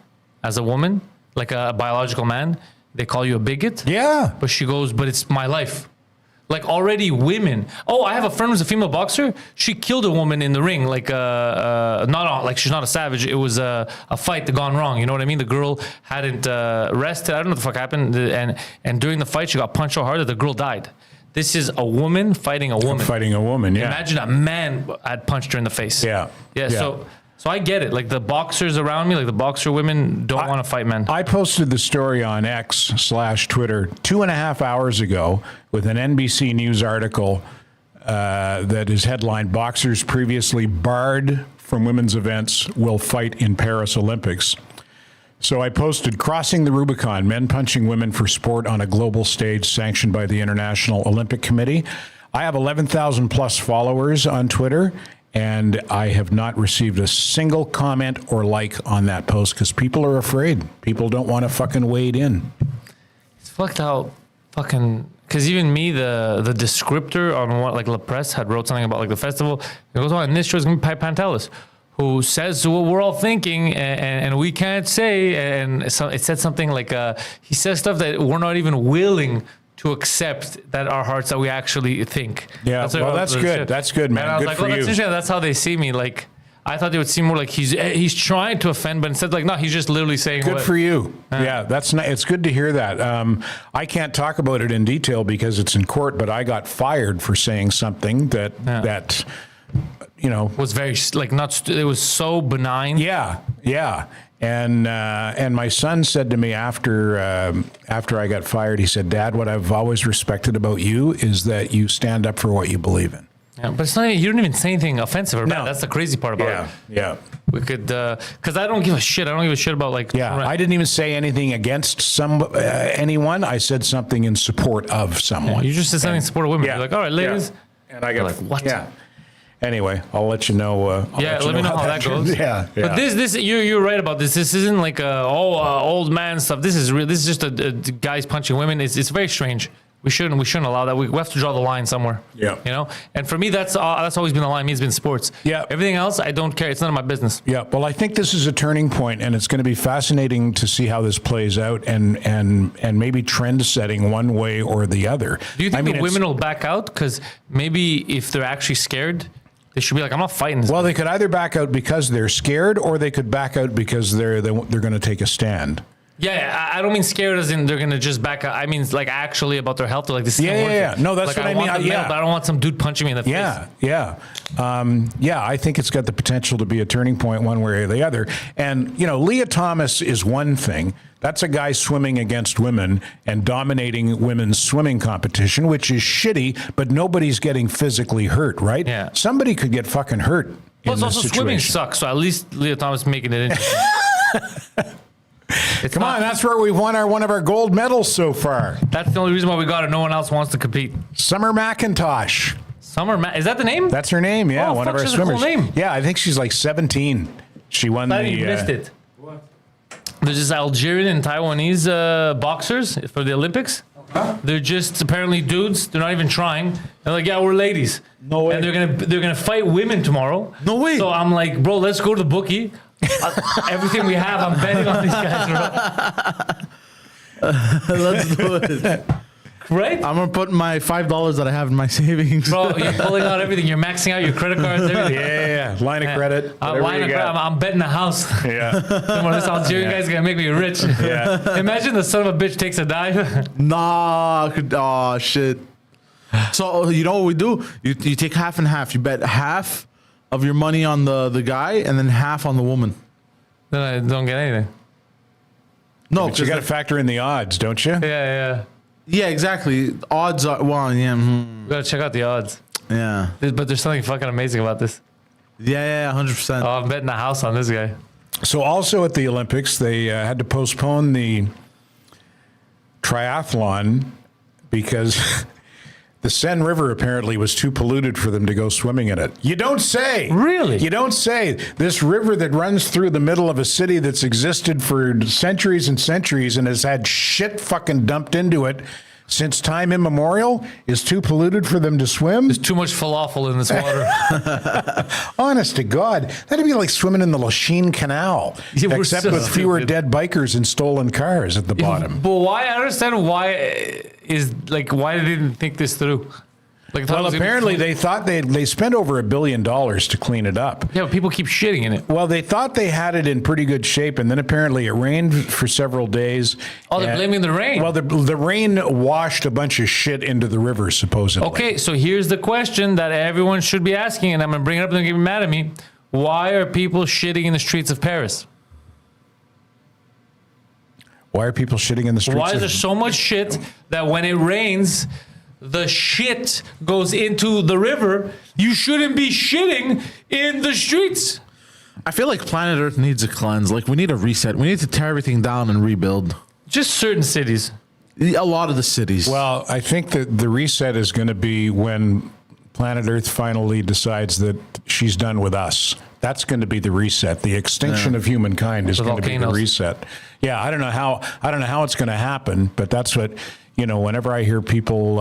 as a woman, like a biological man, they call you a bigot. Yeah. But she goes, but it's my life. Like already women. Oh, I have a friend who's a female boxer. She killed a woman in the ring. Like she's not a savage. It was a fight that gone wrong. You know what I mean? The girl hadn't rested. I don't know what the fuck happened. And during the fight, she got punched so hard that the girl died. This is a woman fighting a woman. Fighting a woman, yeah. Imagine a man had punched her in the face. Yeah. So I get it. Like the boxers around me, like the boxer women don't want to fight men. I posted the story on X/Twitter 2.5 hours ago with an NBC News article that is headlined, "Boxers previously barred from women's events will fight in Paris Olympics." So I posted, "Crossing the Rubicon, men punching women for sport on a global stage sanctioned by the International Olympic Committee." I have 11,000 plus followers on Twitter. And I have not received a single comment or like on that post because people are afraid. People don't want to fucking wade in. It's fucked out. Because even me, the descriptor on what like La Presse had wrote something about like the festival. It goes on, and this show is going to be Pantelis, who says what we're all thinking and we can't say. And so it said something like he says stuff that we're not even willing to accept that our hearts that we actually think. Yeah, that's good. That's good, man. And I was good like, for well, you. that's interesting. That's how they see me. Like, I thought they would seem more like he's trying to offend, but instead, like, no, he's just literally saying. Good for you. Yeah, that's not, it's good to hear that. I can't talk about it in detail because it's in court, but I got fired for saying something that was very it was so benign. Yeah. And my son said to me after I got fired, he said, "Dad, what I've always respected about you is that you stand up for what you believe in." Yeah, but it's not. You don't even say anything offensive or bad. That's the crazy part about it. Yeah. We could, because I don't give a shit. I don't give a shit about like. Yeah, I didn't even say anything against anyone. I said something in support of someone. You just said something in support of women. You're like, all right, ladies. And I got like, what? Yeah. Anyway, I'll let you know. Let me know how that goes. Yeah. But this, you're right about this. This isn't like old man stuff. This is real. This is just a guys punching women. It's very strange. We shouldn't allow that. We have to draw the line somewhere. Yeah. You know? And for me, that's always been the line. It's been sports. Yeah. Everything else, I don't care. It's none of my business. Yeah. Well, I think this is a turning point, and it's going to be fascinating to see how this plays out, and maybe trend setting one way or the other. Do you think the women will back out? Because maybe if they're actually scared, they should be like, I'm not fighting this. Well, they could either back out because they're scared, or they could back out because they're going to take a stand. Yeah, I don't mean scared as in they're gonna just back out. I mean like actually about their health. They're like this. Yeah. No, that's like, what I mean. Want the medal, but I don't want some dude punching me in the face. Yeah. I think it's got the potential to be a turning point one way or the other. And Leah Thomas is one thing. That's a guy swimming against women and dominating women's swimming competition, which is shitty. But nobody's getting physically hurt, right? Yeah. Somebody could get fucking hurt. Plus, in also this swimming situation. sucks. So at least Leah Thomas making it interesting. Come on, that's where we won one of our gold medals so far. That's the only reason why we got it. No one else wants to compete. Summer McIntosh. Is that the name? That's her name. Yeah, Oh, one fuck, of our she's a cool swimmers. name. Yeah, I think she's like 17. She won I the. you missed it. What? There's this Algerian and Taiwanese boxers for the Olympics. They're just apparently dudes. They're not even trying. They're like, yeah, we're ladies. No way. And they're gonna fight women tomorrow. No way. So I'm like, bro, let's go to the bookie. Everything we have, I'm betting on these guys. Let's do it. Right? I'm gonna put my $5 that I have in my savings. Bro, you're pulling out everything. You're maxing out your credit cards, everything. Yeah. Line of credit. Line of credit. I'm betting the house. Yeah. This Algerian guy's gonna make me rich. Yeah. Imagine the son of a bitch takes a dive. Nah. Oh shit. So you know what we do? You take half and half. You bet half of your money on the guy and then half on the woman. Then I don't get anything. No, But you got to factor in the odds, don't you? Yeah. yeah, exactly. Odds are We gotta check out the odds. yeah. But there's something fucking amazing about this. Yeah, 100%. Oh, I'm betting the house on this guy. So also at the Olympics, they had to postpone the triathlon because the Seine River apparently was too polluted for them to go swimming in it. You don't say. Really? You don't say. This river that runs through the middle of a city that's existed for centuries and centuries and has had shit fucking dumped into it since time immemorial is too polluted for them to swim? There's too much falafel in this water. Honest to God, that'd be like swimming in the Lachine Canal, Yeah, we're except so with fewer stupid. dead bikers and stolen cars at the bottom. But why? I understand why why they didn't think this through. Like, I thought it Well, was gonna be apparently clean. they thought they spent over $1 billion to clean it up. Yeah, but people keep shitting in it. Well, they thought they had it in pretty good shape, and then apparently it rained for several days. Oh, they're And- blaming the rain. Well, the rain washed a bunch of shit into the river, supposedly. Okay, so here's the question that everyone should be asking, and I'm gonna bring it up and they're gonna get mad at me. Why are people shitting in the streets of Paris? Why are people shitting in the streets? Why is there so much shit that when it rains, the shit goes into the river? You shouldn't be shitting in the streets. I feel like planet Earth needs a cleanse. Like we need a reset. We need to tear everything down and rebuild. Just certain cities. A lot of the cities. Well, I think that the reset is going to be when planet Earth finally decides that she's done with us. That's going to be the reset. The extinction of humankind is The going to be the volcanoes. reset. Yeah, I don't know how it's going to happen, but that's what, whenever I hear people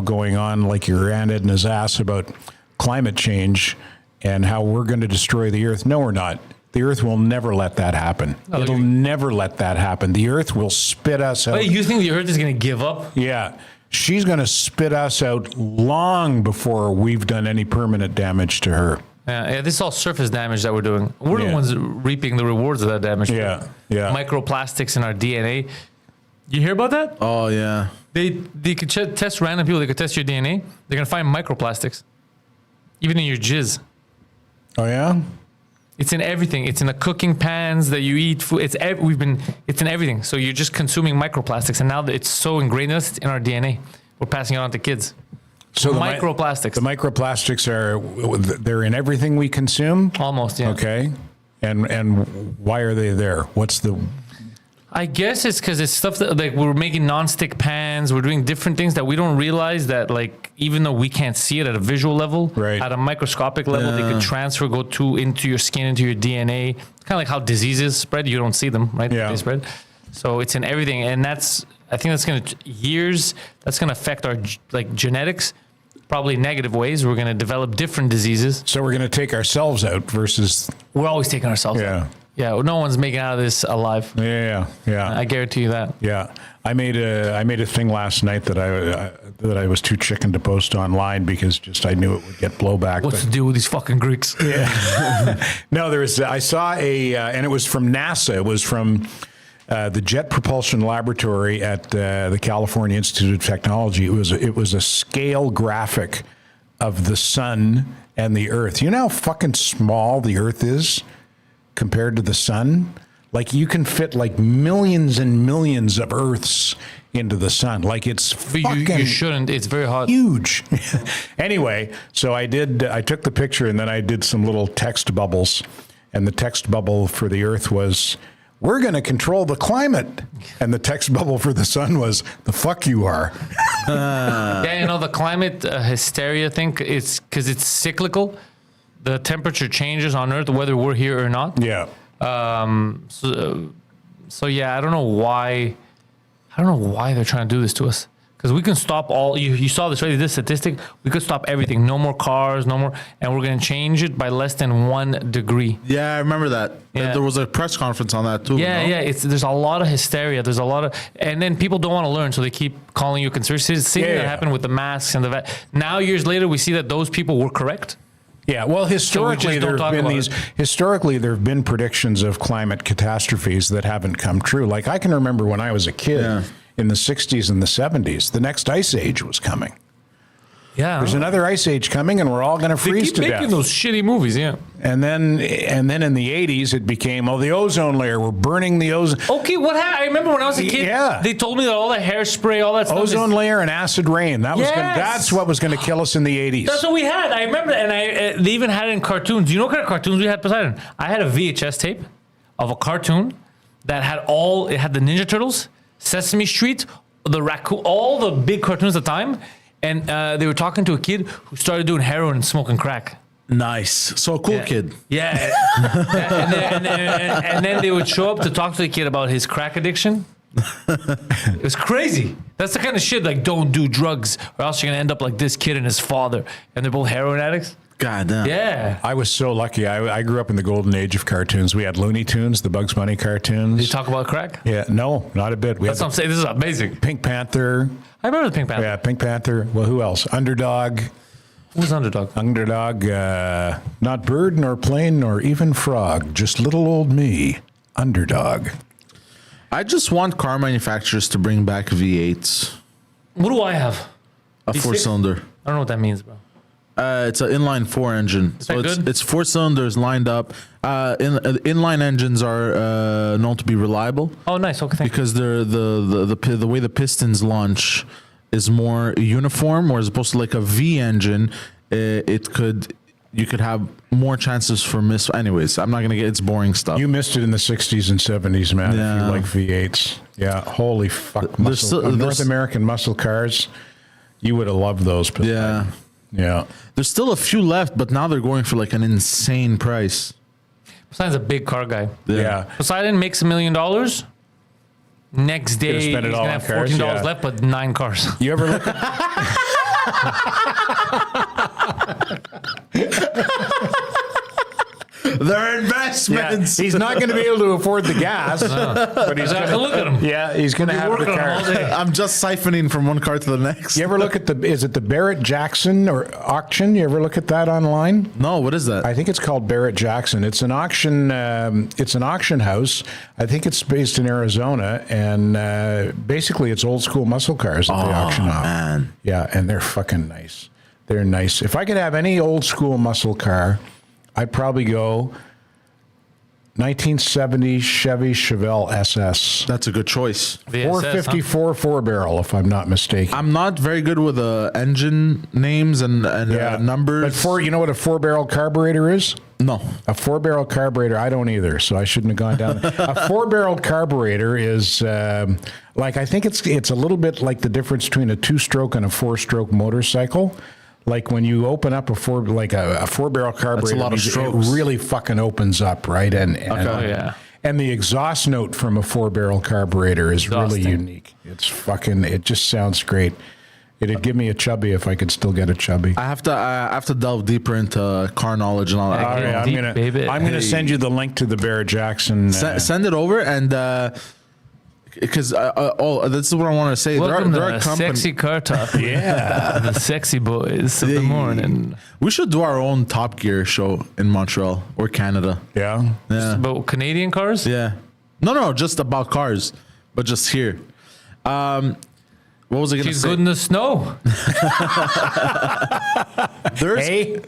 going on like your Aunt Edna's ass about climate change and how we're going to destroy the earth. No, we're not. The earth will never let that happen. It'll never let that happen. The earth will spit us out. Wait, you think the earth is gonna give up? Yeah. She's going to spit us out long before we've done any permanent damage to her. Yeah, this is all surface damage that we're doing. We're Yeah. the ones reaping the rewards of that damage. Yeah, yeah. Microplastics in our DNA. You hear about that? oh yeah. They could test random people. They could test your DNA. They're gonna find microplastics, even in your jizz. Oh, yeah? It's in everything. It's in the cooking pans that you eat food. It's in everything. So you're just consuming microplastics, and now that it's so ingrained in us, it's in our DNA. We're passing it on to kids. So the Microplastics. The microplastics they're in everything we consume? Almost, yeah. Okay. And why are they there? What's the... I guess it's because it's stuff that like we're making non-stick pans. We're doing different things that we don't realize that like even though we can't see it at a visual level, Right. at a microscopic level, they could transfer, into your skin, into your DNA. Kind of like how diseases spread. You don't see them, right? Yeah. They spread. So it's in everything, and that's I think that's going to affect our like genetics, probably negative ways. We're going to develop different diseases. So we're going to take ourselves out versus. We're always taking ourselves out. Yeah, no one's making out of this alive. Yeah. I guarantee you that. Yeah, I made a thing last night that I was too chicken to post online because just I knew it would get blowback. What's to do with these fucking Greeks? Yeah. No, I saw and it was from NASA. It was from the Jet Propulsion Laboratory at the California Institute of Technology. It was a scale graphic of the sun and the Earth. You know how fucking small the Earth is compared to the sun? Like you can fit like millions and millions of Earths into the sun. Like it's fucking you shouldn't. It's very hot. Huge. Anyway, so I took the picture and then I did some little text bubbles. And the text bubble for the Earth was, we're going to control the climate. And the text bubble for the sun was, the fuck you are. Yeah, you know, the climate hysteria thing, it's because it's cyclical. The temperature changes on Earth, whether we're here or not. Yeah. So yeah, I don't know why they're trying to do this to us. Because we can stop all. You saw this, right? This statistic. We could stop everything. No more cars. No more. And we're going to change it by less than 1 degree. Yeah, I remember that. Yeah. There was a press conference on that too. Yeah, no? yeah. There's a lot of hysteria. There's a lot of, and then people don't want to learn, so they keep calling you conspiracy. Same thing that happened with the masks and the now years later, we see that those people were correct. Yeah, well, historically there have been predictions of climate catastrophes that haven't come true. Like I can remember when I was a kid in the 60s and the 70s, the next ice age was coming. Yeah, there's another ice age coming, and we're all going to freeze to death. They keep making those shitty movies, yeah. And then in the 80s, it became, the ozone layer. We're burning the ozone. Okay, what happened? I remember when I was a kid. Yeah. They told me that all the hairspray, all that stuff. Ozone layer and acid rain. That's what was going to kill us in the 80s. That's what we had. I remember that, and they even had it in cartoons. Do you know what kind of cartoons we had, Poseidon? I had a VHS tape of a cartoon that had it had the Ninja Turtles, Sesame Street, the raccoon, all the big cartoons at the time. And they were talking to a kid who started doing heroin and smoking crack. Nice. So a cool kid. Yeah. and then they would show up to talk to the kid about his crack addiction. It was crazy. That's the kind of shit like, don't do drugs or else you're going to end up like this kid and his father. And they're both heroin addicts. God damn. Yeah. I was so lucky. I grew up in the golden age of cartoons. We had Looney Tunes, the Bugs Bunny cartoons. Did you talk about crack? Yeah. No, not a bit. That's what I'm saying. This is amazing. Pink Panther. I remember the Pink Panther. Yeah, Pink Panther. Well, who else? Underdog. Who's Underdog? Underdog. Not bird, nor plane, nor even frog. Just little old me. Underdog. I just want car manufacturers to bring back V8s. What do I have? A V6? 4-cylinder. I don't know what that means, bro. It's an inline 4 engine. So it's 4 cylinders lined up. Inline engines are known to be reliable. Oh, nice. Okay. Because they're the way the pistons launch is more uniform, whereas opposed to like a V engine, you could have more chances for miss. Anyways, I'm not gonna get it's boring stuff. You missed it in the 60s and 70s, man. Yeah. If you like V8s, yeah. Holy fuck! There's North American muscle cars. You would have loved those. Yeah. Yeah. There's still a few left, but now they're going for like an insane price. Poseidon's a big car guy. Yeah. Poseidon makes $1 million. Next day, he's spend it all gonna on have cars, $14 left, but 9 cars. You ever look at They're investments. He's not going to be able to afford the gas, but he's going to look at him. Yeah, he's going to have the Working on him all car. day. I'm just siphoning from one car to the next. You ever look at is it the Barrett Jackson or auction? You ever look at that online? No, what is that? I think it's called Barrett Jackson. It's an auction. It's an auction house. I think it's based in Arizona, and basically it's old school muscle cars that they auction off. Man. Yeah, and they're fucking nice. They're nice. If I could have any old school muscle car, I'd probably go 1970 Chevy Chevelle SS. That's a good choice. VSS, 454 4-barrel, if I'm not mistaken. I'm not very good with engine names and numbers. But you know what a 4-barrel carburetor is? No. A 4-barrel carburetor, I don't either, so I shouldn't have gone down. A 4-barrel carburetor is I think it's a little bit like the difference between a 2-stroke and a 4-stroke motorcycle. Like when you open up a 4-barrel carburetor, That's a lot of strokes. it really fucking opens up, right? And And the exhaust note from a 4-barrel carburetor is really Exhausting. unique. It just sounds great. It'd give me a chubby if I could still get a chubby. I have to delve deeper into car knowledge and all that. Yeah, All right, deep, baby. I'm gonna send you the link to the Barrett Jackson. Send it over, and because this is what I want to say. Welcome there to are Sexy Car Talk. Yeah. The sexy boys of the morning. We should do our own Top Gear show in Montreal or Canada. Yeah. Yeah. About Canadian cars? Yeah. No, just about cars, but just here. What was I going to She's say? good in the snow.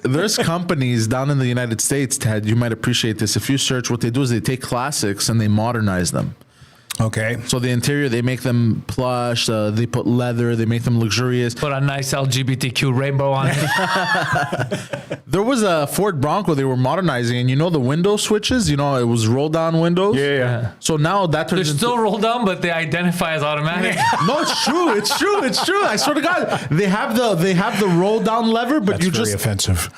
There's companies down in the United States, Ted, you might appreciate this. If you search, what they do is they take classics and they modernize them. Okay. So the interior, they make them plush, they put leather, they make them luxurious. Put a nice LGBTQ rainbow on it. There was a Ford Bronco they were modernizing, and the window switches, it was roll down windows. Yeah. So now that They're turns into... still rolled down, but they identify as automatic. No, it's true. I swear to God, they have the roll down lever, but That's you very offensive.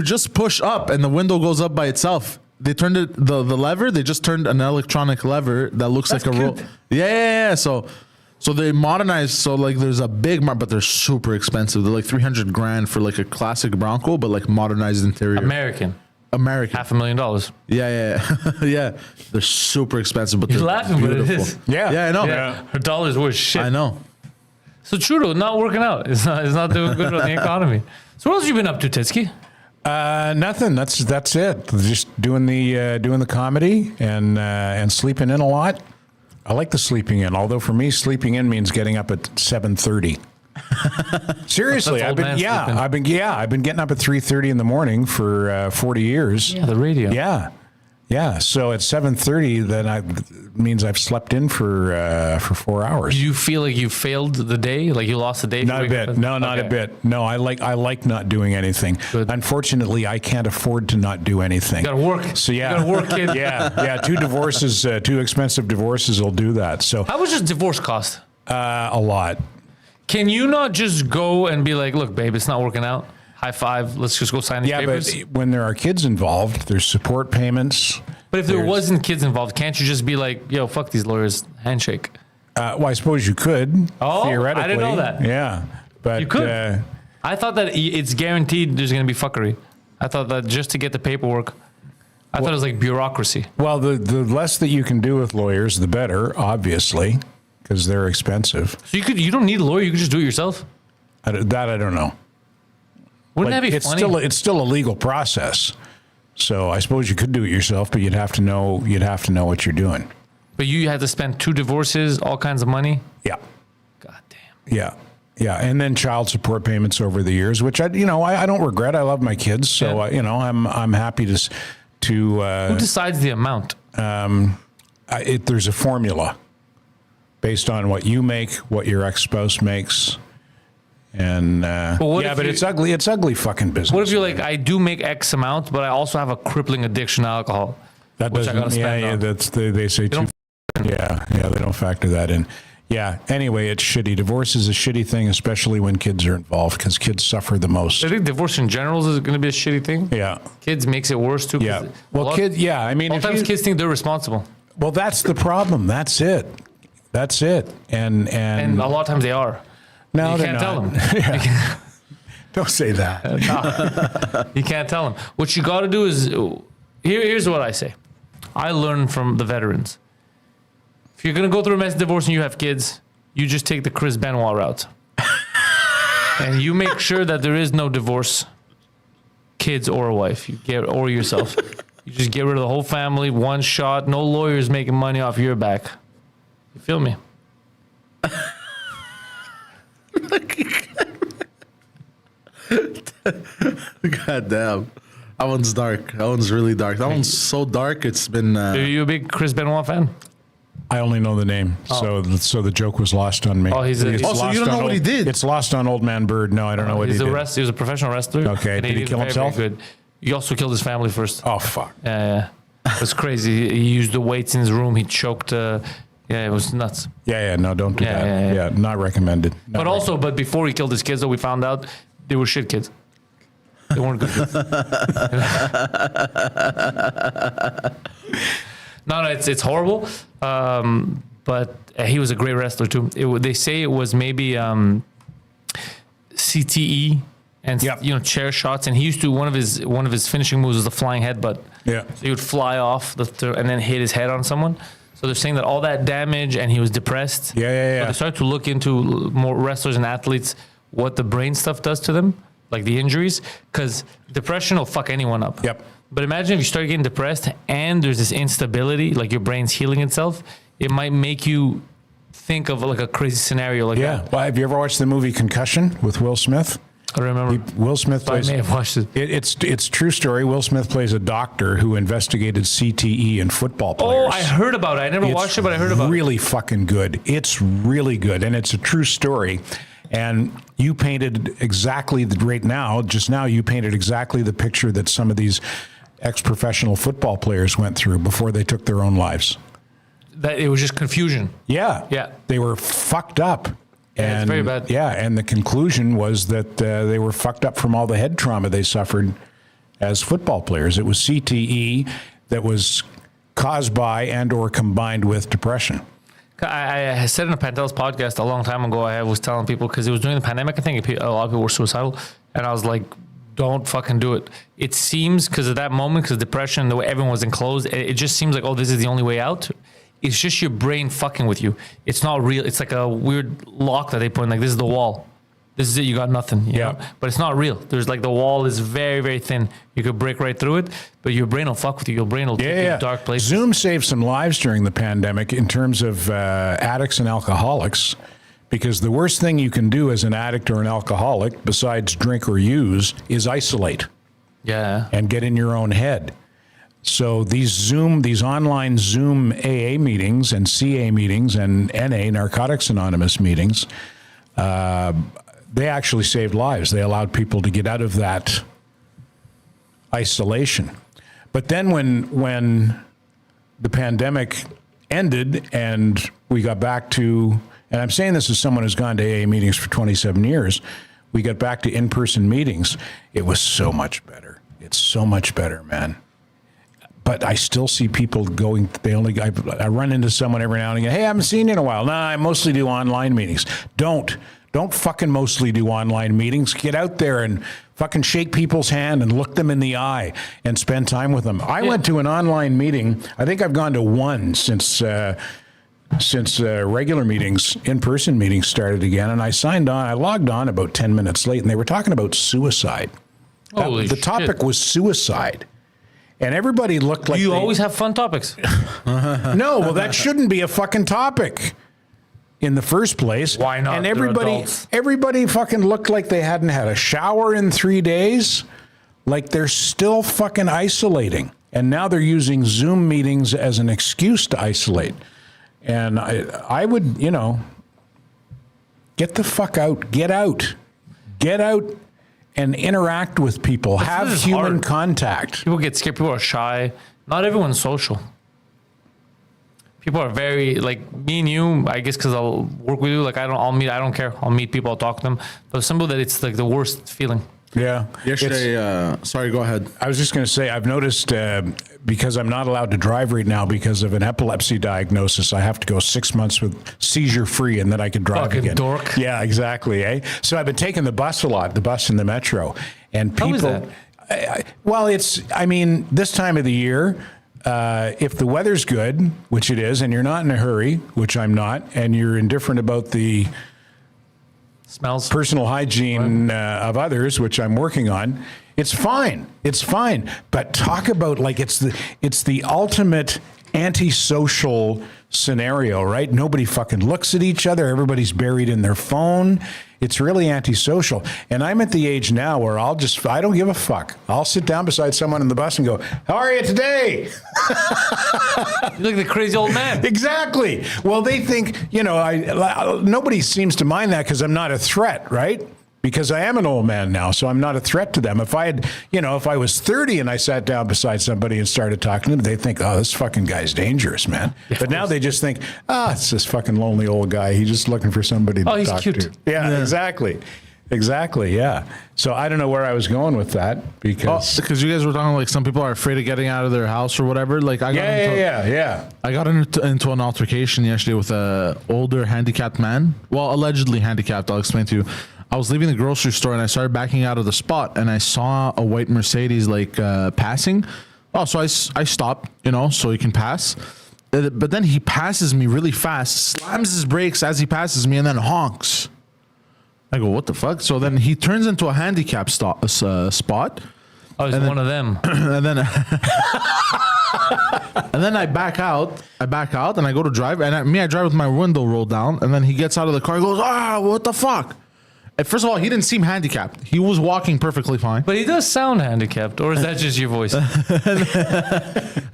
just push up and the window goes up by itself. They turned the lever. They just turned an electronic lever that looks like a roll. cute. Yeah. So they modernized. So like there's a big but they're super expensive. They're like $300,000 for like a classic Bronco, but like modernized interior. American. American. $500,000. Yeah. Yeah. They're super expensive, but You're they're laughing, beautiful. but it is. Yeah, I know. Yeah. Her dollar's worth shit. I know. So Trudeau not working out. It's not doing good on the economy. So what else you been up to, Titsky? Nothing. That's it. Just doing the comedy and sleeping in a lot. I like the sleeping in, although for me, sleeping in means getting up at 7:30. Seriously, That's old man sleeping. I've been getting up at 3:30 in the morning for 40 years. Yeah, the radio. Yeah. So at 7:30, then means I've slept in for 4 hours. Do you feel like you failed the day? Like you lost the day? Not a bit. No, not a bit. No, I like not doing anything. Good. Unfortunately, I can't afford to not do anything. You gotta work. So yeah, You gotta work, kid. yeah. Two expensive divorces will do that. So How much does divorce cost? a lot. Can you not just go and be like, look, babe, it's not working out. High five. Let's just go sign these Yeah, papers. but when there are kids involved, there's support payments. But if there There's- wasn't kids involved, can't you just be like, yo, fuck these lawyers, handshake? Well, I suppose you could. Oh, I theoretically. didn't know that. Yeah, but You could. I thought that it's guaranteed there's going to be fuckery. I thought that just to get the paperwork, I thought it was like bureaucracy. well, the less that you can do with lawyers, the better, obviously, because they're expensive. So you don't need a lawyer. You can just do it yourself. I don't know. Wouldn't Like, that be it's funny? still a legal process. So I suppose you could do it yourself, but you'd have to know what you're doing. But you had to spend 2 divorces, all kinds of money. Yeah. God damn. Yeah, and then child support payments over the years, which I don't regret. I love my kids, so Yeah. I'm happy to Who decides the amount? there's a formula based on what you make, what your ex-spouse makes, and what if but you- it's ugly. It's ugly fucking business. What if you're like, I do make X amount, but I also have a crippling addiction to alcohol, that which I gotta spend on. that's they say too. Yeah, they don't factor that in. Yeah. Anyway, it's shitty. Divorce is a shitty thing, especially when kids are involved, because kids suffer the most. I think divorce in general is going to be a shitty thing. Yeah. Kids makes it worse too. 'cause Yeah. a Well, lot- kid. Yeah. I mean, a lot if of times you- kids think they're responsible, well, that's the problem. That's it. And and a lot of times they are. no, You they're can't tell not. them. Yeah. Don't say that. You can't tell them. What you got to do is here's what I say. I learned from the veterans. If you're gonna go through a messy divorce and you have kids, you just take the Chris Benoit route, and you make sure that there is no divorce, kids or a wife. Or yourself. You just get rid of the whole family, one shot. No lawyers making money off your back. You feel me? God damn. That one's dark. That one's really dark. That one's so dark. It's been. Are you a big Chris Benoit fan? I only know the name, so the joke was lost on me. Oh, he's a- It's Oh, so lost you don't know on what he old- did? It's lost on Old Man Bird. No, I don't know what he did. He was a professional wrestler. Okay, did he Canadian, kill very, himself? Very good. He also killed his family first. Oh fuck. Yeah. It was crazy. He used the weights in his room. He choked. Yeah, it was nuts. Yeah. No, don't do Yeah, that. yeah, Yeah, yeah. not recommended. But before he killed his kids, though, we found out they were shit kids. They weren't good kids. No, it's horrible. But he was a great wrestler too. They say it was maybe CTE and chair shots, and he used to one of his finishing moves was the flying headbutt. Yeah, so he would fly off and then hit his head on someone. So they're saying that all that damage, and he was depressed. Yeah. So they started to look into more wrestlers and athletes, what the brain stuff does to them, like the injuries, because depression will fuck anyone up. Yep. But imagine if you start getting depressed and there's this instability, like your brain's healing itself, it might make you think of like a crazy scenario like that. Well, have you ever watched the movie Concussion with Will Smith? I don't remember. Will Smith plays. I may have watched it. It's true story. Will Smith plays a doctor who investigated CTE in football players. Oh, I heard about it. I never watched it, but I heard about it. Really fucking good. It's really good, and it's a true story. And you painted exactly just now you painted exactly the picture that some of these ex-professional football players went through before they took their own lives. That it was just confusion. Yeah. They were fucked up. Yeah, it's very bad. Yeah, and the conclusion was that they were fucked up from all the head trauma they suffered as football players. It was CTE that was caused by and or combined with depression. I said in a Pantelis podcast a long time ago, I was telling people, because it was during the pandemic, I think a lot of people were suicidal, and I was like, don't fucking do it. It seems, because of that moment, because depression, the way everyone was enclosed, it just seems like, oh, this is the only way out. It's just your brain fucking with you. It's not real. It's like a weird lock that they put in, like, this is the wall. This is it. You got nothing. You know? But it's not real. There's like, the wall is very, very thin. You could break right through it, but your brain will fuck with you. Your brain will take you to dark places. Zoom saved some lives during the pandemic in terms of addicts and alcoholics, because the worst thing you can do as an addict or an alcoholic, besides drink or use, is isolate. Yeah. And get in your own head. So these online Zoom AA meetings and CA meetings and NA, Narcotics Anonymous meetings, they actually saved lives. They allowed people to get out of that isolation. But then when the pandemic ended and we got back to, and I'm saying this as someone who's gone to AA meetings for 27 years, we got back to in-person meetings, it was so much better. It's so much better, man. But I still see people going, I run into someone every now and again, hey, I haven't seen you in a while. Nah, I mostly do online meetings. Don't fucking mostly do online meetings. Get out there and fucking shake people's hand and look them in the eye and spend time with them. I went to an online meeting. I think I've gone to one since regular meetings, in-person meetings started again. And I logged on about 10 minutes late, and they were talking about suicide. The topic was suicide. And everybody looked like you always have fun topics. No, well, that shouldn't be a fucking topic in the first place. Why not? And everybody fucking looked like they hadn't had a shower in 3 days. Like they're still fucking isolating. And now they're using Zoom meetings as an excuse to isolate. And I would, get the fuck out. Get out. And interact with people. Have human contact. People get scared. People are shy. Not everyone's social. People are very, like me and you, I guess because I'll work with you, like I don't care. I'll meet people, I'll talk to them. But some people that it's like the worst feeling. Yeah. Yesterday, sorry, go ahead. I was just going to say, I've noticed because I'm not allowed to drive right now because of an epilepsy diagnosis, I have to go 6 months with seizure free, and then I could drive fucking again. Dork. Yeah, exactly. So I've been taking the bus a lot, the bus and the metro. And people, how is that? This time of the year, if the weather's good, which it is, and you're not in a hurry, which I'm not, and you're indifferent about the smells, personal hygiene of others, which I'm working on, it's fine. It's fine. But talk about like it's the ultimate antisocial scenario, right? Nobody fucking looks at each other. Everybody's buried in their phone. It's really antisocial. And I'm at the age now where I don't give a fuck. I'll sit down beside someone in the bus and go, how are you today? You look like the crazy old man. Exactly. Well, they think, nobody seems to mind that because I'm not a threat, right? Because I am an old man now, so I'm not a threat to them. If I was 30 and I sat down beside somebody and started talking to them, they think, oh, this fucking guy's dangerous, man. Yeah, but now they just think, it's this fucking lonely old guy. He's just looking for somebody to talk to. Yeah, exactly. Exactly. Yeah. So I don't know where I was going with that because. Because you guys were talking like some people are afraid of getting out of their house or whatever. Like I got I got into an altercation yesterday with a older handicapped man. Well, allegedly handicapped. I'll explain to you. I was leaving the grocery store and I started backing out of the spot and I saw a white Mercedes like passing. Oh, so I stopped, so he can pass. But then he passes me really fast, slams his brakes as he passes me, and then honks. I go, what the fuck? So then he turns into a handicap spot. Oh, he's one of them. And then, and then I back out, and I go to drive, and I drive with my window rolled down, and then he gets out of the car, and goes, what the fuck? And first of all, he didn't seem handicapped. He was walking perfectly fine. But he does sound handicapped, or is that just your voice? I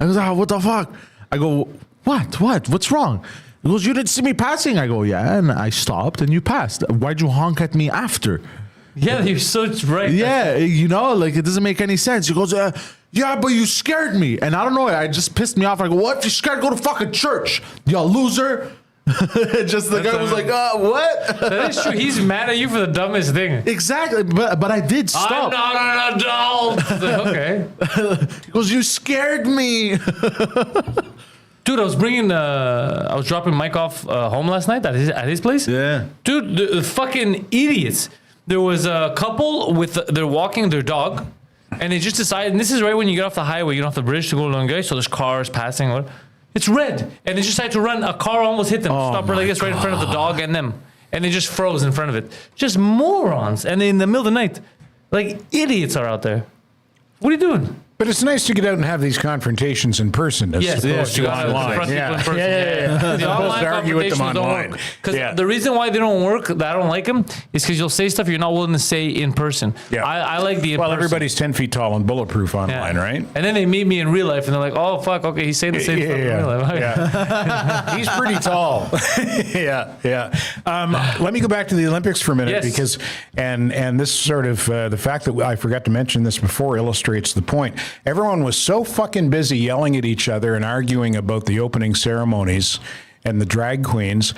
goes, what the fuck? I go, what? What's wrong? He goes, you didn't see me passing? I go, yeah, and I stopped and you passed. Why'd you honk at me after? Yeah, you're so right. Yeah, like it doesn't make any sense. He goes, yeah, but you scared me. And I don't know, I just pissed me off. I go, what? If you're scared, go to fucking church, you loser. Just the guy was like, what? That is true. He's mad at you for the dumbest thing. Exactly, but I did stop. I'm not an adult. Okay. He goes, you scared me. Dude, I was dropping Mike off home last night at his place. Yeah. Dude, the fucking idiots. There was a couple they're walking their dog, and they just decided, and this is right when you get off the highway, you get off the bridge to go along, guys, so there's cars passing. It's red, and they just decided to run. A car almost hit them. Stop like this right in front of the dog and them. And they just froze in front of it. Just morons. And in the middle of the night, like idiots are out there. What are you doing? But it's nice to get out and have these confrontations in person as opposed to online. The online argue with them confrontations don't online. work. Because the reason why they don't work, that I don't like them, is because you'll say stuff you're not willing to say in person. Yeah. I like the in person. Everybody's 10 feet tall and bulletproof online, right? And then they meet me in real life and they're like, oh, fuck, okay, he's saying the same stuff in real life. Yeah. He's pretty tall. Let me go back to the Olympics for a minute because, and this sort of, the fact that I forgot to mention this before illustrates the point. Everyone was so fucking busy yelling at each other and arguing about the opening ceremonies and the drag queens.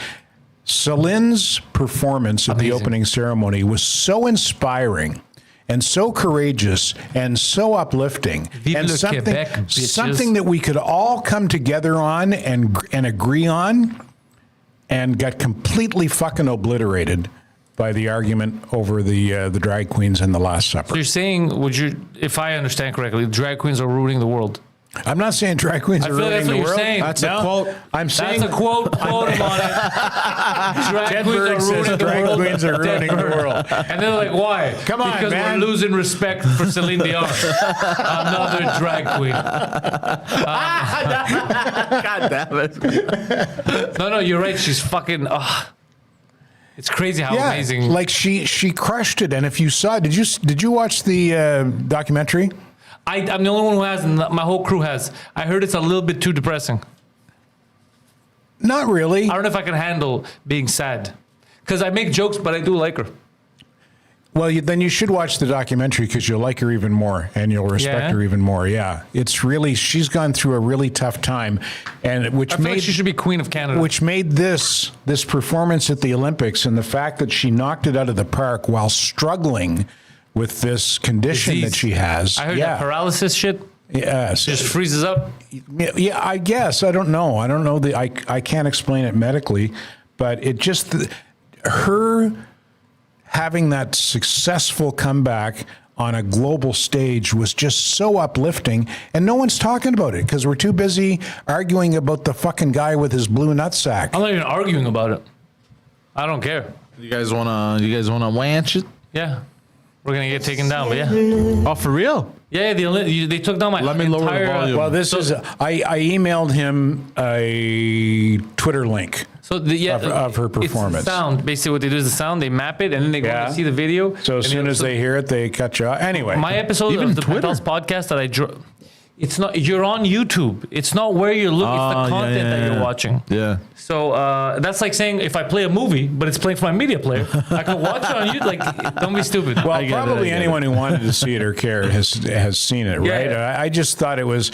Celine's performance at the opening ceremony was so inspiring and so courageous and so uplifting and something that we could all come together on and agree on, and got completely fucking obliterated by the argument over the drag queens in the Last Supper. So you're saying, if I understand correctly, drag queens are ruining the world? I'm not saying drag queens are ruining the world. That's a quote. I'm saying that's a quote. Quote him on it. Drag queens are ruining the world. And they're like, why? Come on, because man. we're losing respect for Celine Dion, another drag queen. God damn it. No, you're right. She's fucking. It's crazy how amazing. Like she crushed it. And if you saw, did you watch the documentary? I'm the only one who has, and my whole crew has. I heard it's a little bit too depressing. Not really. I don't know if I can handle being sad, because I make jokes, but I do like her. Well, then you should watch the documentary because you'll like her even more and you'll respect her even more. Yeah, it's really, she's gone through a really tough time, and I feel like she should be Queen of Canada. Which made this performance at the Olympics, and the fact that she knocked it out of the park while struggling with this condition that she has. I heard that paralysis shit. Yeah, so just freezes up. Yeah, I guess. I don't know. I can't explain it medically, but it just her having that successful comeback on a global stage was just so uplifting, and no one's talking about it because we're too busy arguing about the fucking guy with his blue nutsack. I'm not even arguing about it. I don't care. You guys wanna wanch it? Yeah. We're gonna get taken down, but yeah. Oh, for real? Yeah, they took down my. Let me lower the volume. Well, I emailed him a Twitter link. So of her performance. It's the sound. Basically, what they do is the sound. They map it, and then they go to see the video. So as soon as they hear it, they cut you off. Anyway, my episode of the Pantelis podcast that It's not. You're on YouTube. It's not where you're looking. It's the content that you're watching. Yeah. So that's like saying if I play a movie, but it's playing for my media player, I can watch it on YouTube. Like, don't be stupid. Well, probably anyone who wanted to see it or care has seen it, right? Yeah. I just thought it was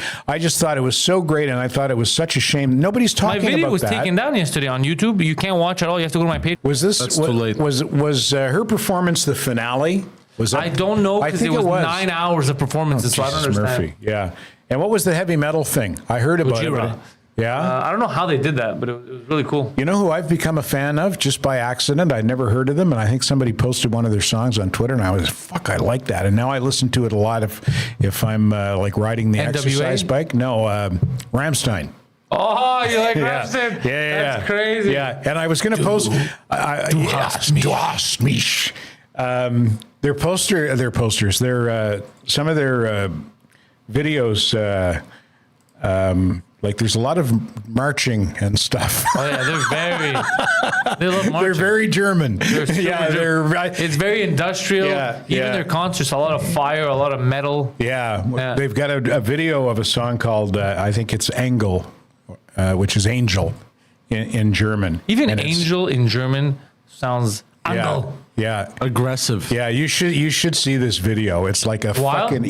so great, and I thought it was such a shame. Nobody's talking My video about was that. taken down yesterday on YouTube. You can't watch it all. You have to go to my page. Was this That's too late. Was her performance the finale? Was that, I don't know I because think it was Oh, 9 hours of performances, so I don't Jesus understand. Murphy, yeah. And what was the heavy metal thing? I heard about Gojira. it. Yeah. I don't know how they did that, but it was really cool. You know who I've become a fan of just by accident? I'd never heard of them, and I think somebody posted one of their songs on Twitter, and I was, fuck, I like that. And now I listen to it a lot if I'm like riding the NWA? exercise bike. No, Rammstein. Oh, you like Yeah. Rammstein? Yeah. That's crazy. Yeah, and I was going to post. Du hast mich. Their posters. Their some of their videos. Like there's a lot of marching and stuff. Oh yeah, they love marching. They're very German. They're super German. It's very industrial. Yeah, Even yeah. their concerts, a lot of fire, a lot of metal. Yeah, they've got a video of a song called I think it's Engel, which is angel in German. Even And it's- angel in German sounds Yeah, Angel. yeah, Aggressive. yeah. You should see this video. It's like a Wild? fucking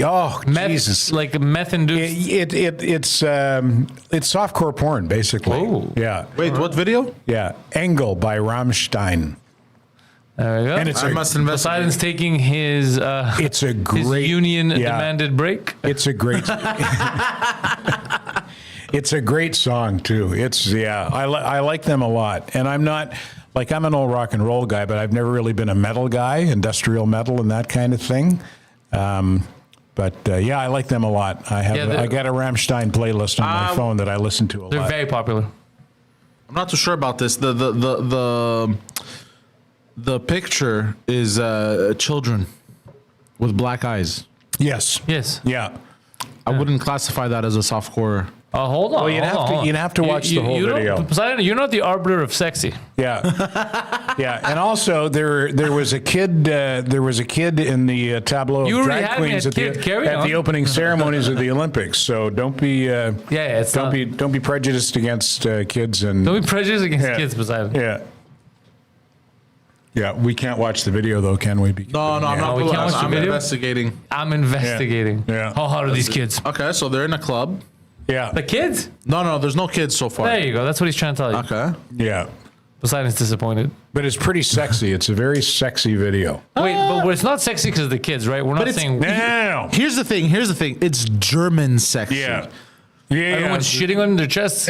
Meth, Jesus. like meth induced. It's softcore porn basically. Oh. Yeah, Wait, what video? yeah. Engel by Rammstein. There we go. And it's I a, must investigate. Poseidon's taking his it's a his great union yeah. demanded break. It's a great. It's a great song too. It's I like them a lot, and I'm not like I'm an old rock and roll guy, but I've never really been a metal guy, industrial metal and that kind of thing. But yeah, I like them a lot. I got a Rammstein playlist on my phone that I listen to a They're lot. very popular. I'm not too sure about this. The picture is children with black eyes. Yes. Yes. Yeah. I wouldn't classify that as a softcore. Hold on. Well, you'd have to watch the whole video. Poseidon, you're not the arbiter of sexy. Yeah, yeah, and also there was a kid in the tableau You of already drag had me queens at kid. Carry at on. the opening ceremonies of the Olympics. So don't be don't be prejudiced against kids and Don't be prejudiced against Yeah. kids, Poseidon. yeah. Yeah, we can't watch the video though, can we? Because- No, I'm yeah. not. we can't watch the I'm video? investigating. I'm investigating. Yeah. How hot are these kids? Okay, so they're in a club. Yeah, The kids? No, there's no kids so far. There you go. That's what he's trying to tell you. Okay. yeah, Poseidon's disappointed. but it's pretty sexy. It's a very sexy video. Wait, but it's not sexy because of the kids, right? We're not it's- saying No, Here's the thing. It's German sexy. yeah, yeah. everyone's shitting on their chests.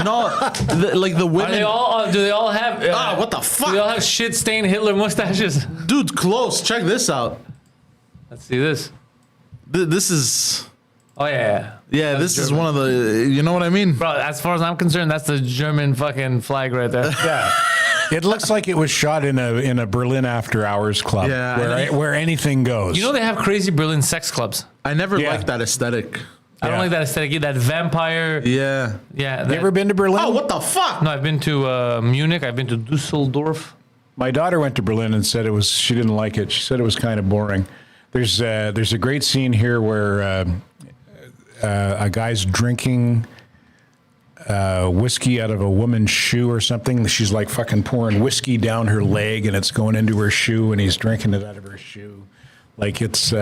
No, like the Are women. they all? Do they all have? What the Do fuck? they all have shit-stained Hitler mustaches? Dude, close. Check this out. Let's see this. This is. Oh yeah. Yeah, this is one of the. You know what I mean? Bro, as far as I'm concerned, that's the German fucking flag right there. Yeah. It looks like it was shot in a Berlin after hours club Yeah. where anything goes. You know they have crazy Berlin sex clubs. I never Yeah. liked that aesthetic. I don't Yeah. like that aesthetic. That vampire. Yeah. Yeah. you ever been to Berlin? Oh, what the fuck? No, I've been to Munich. I've been to Dusseldorf. My daughter went to Berlin and said she didn't like it. She said it was kind of boring. There's a great scene here where a guy's drinking whiskey out of a woman's shoe or something. She's like fucking pouring whiskey down her leg and it's going into her shoe and he's drinking it out of her shoe. Like it's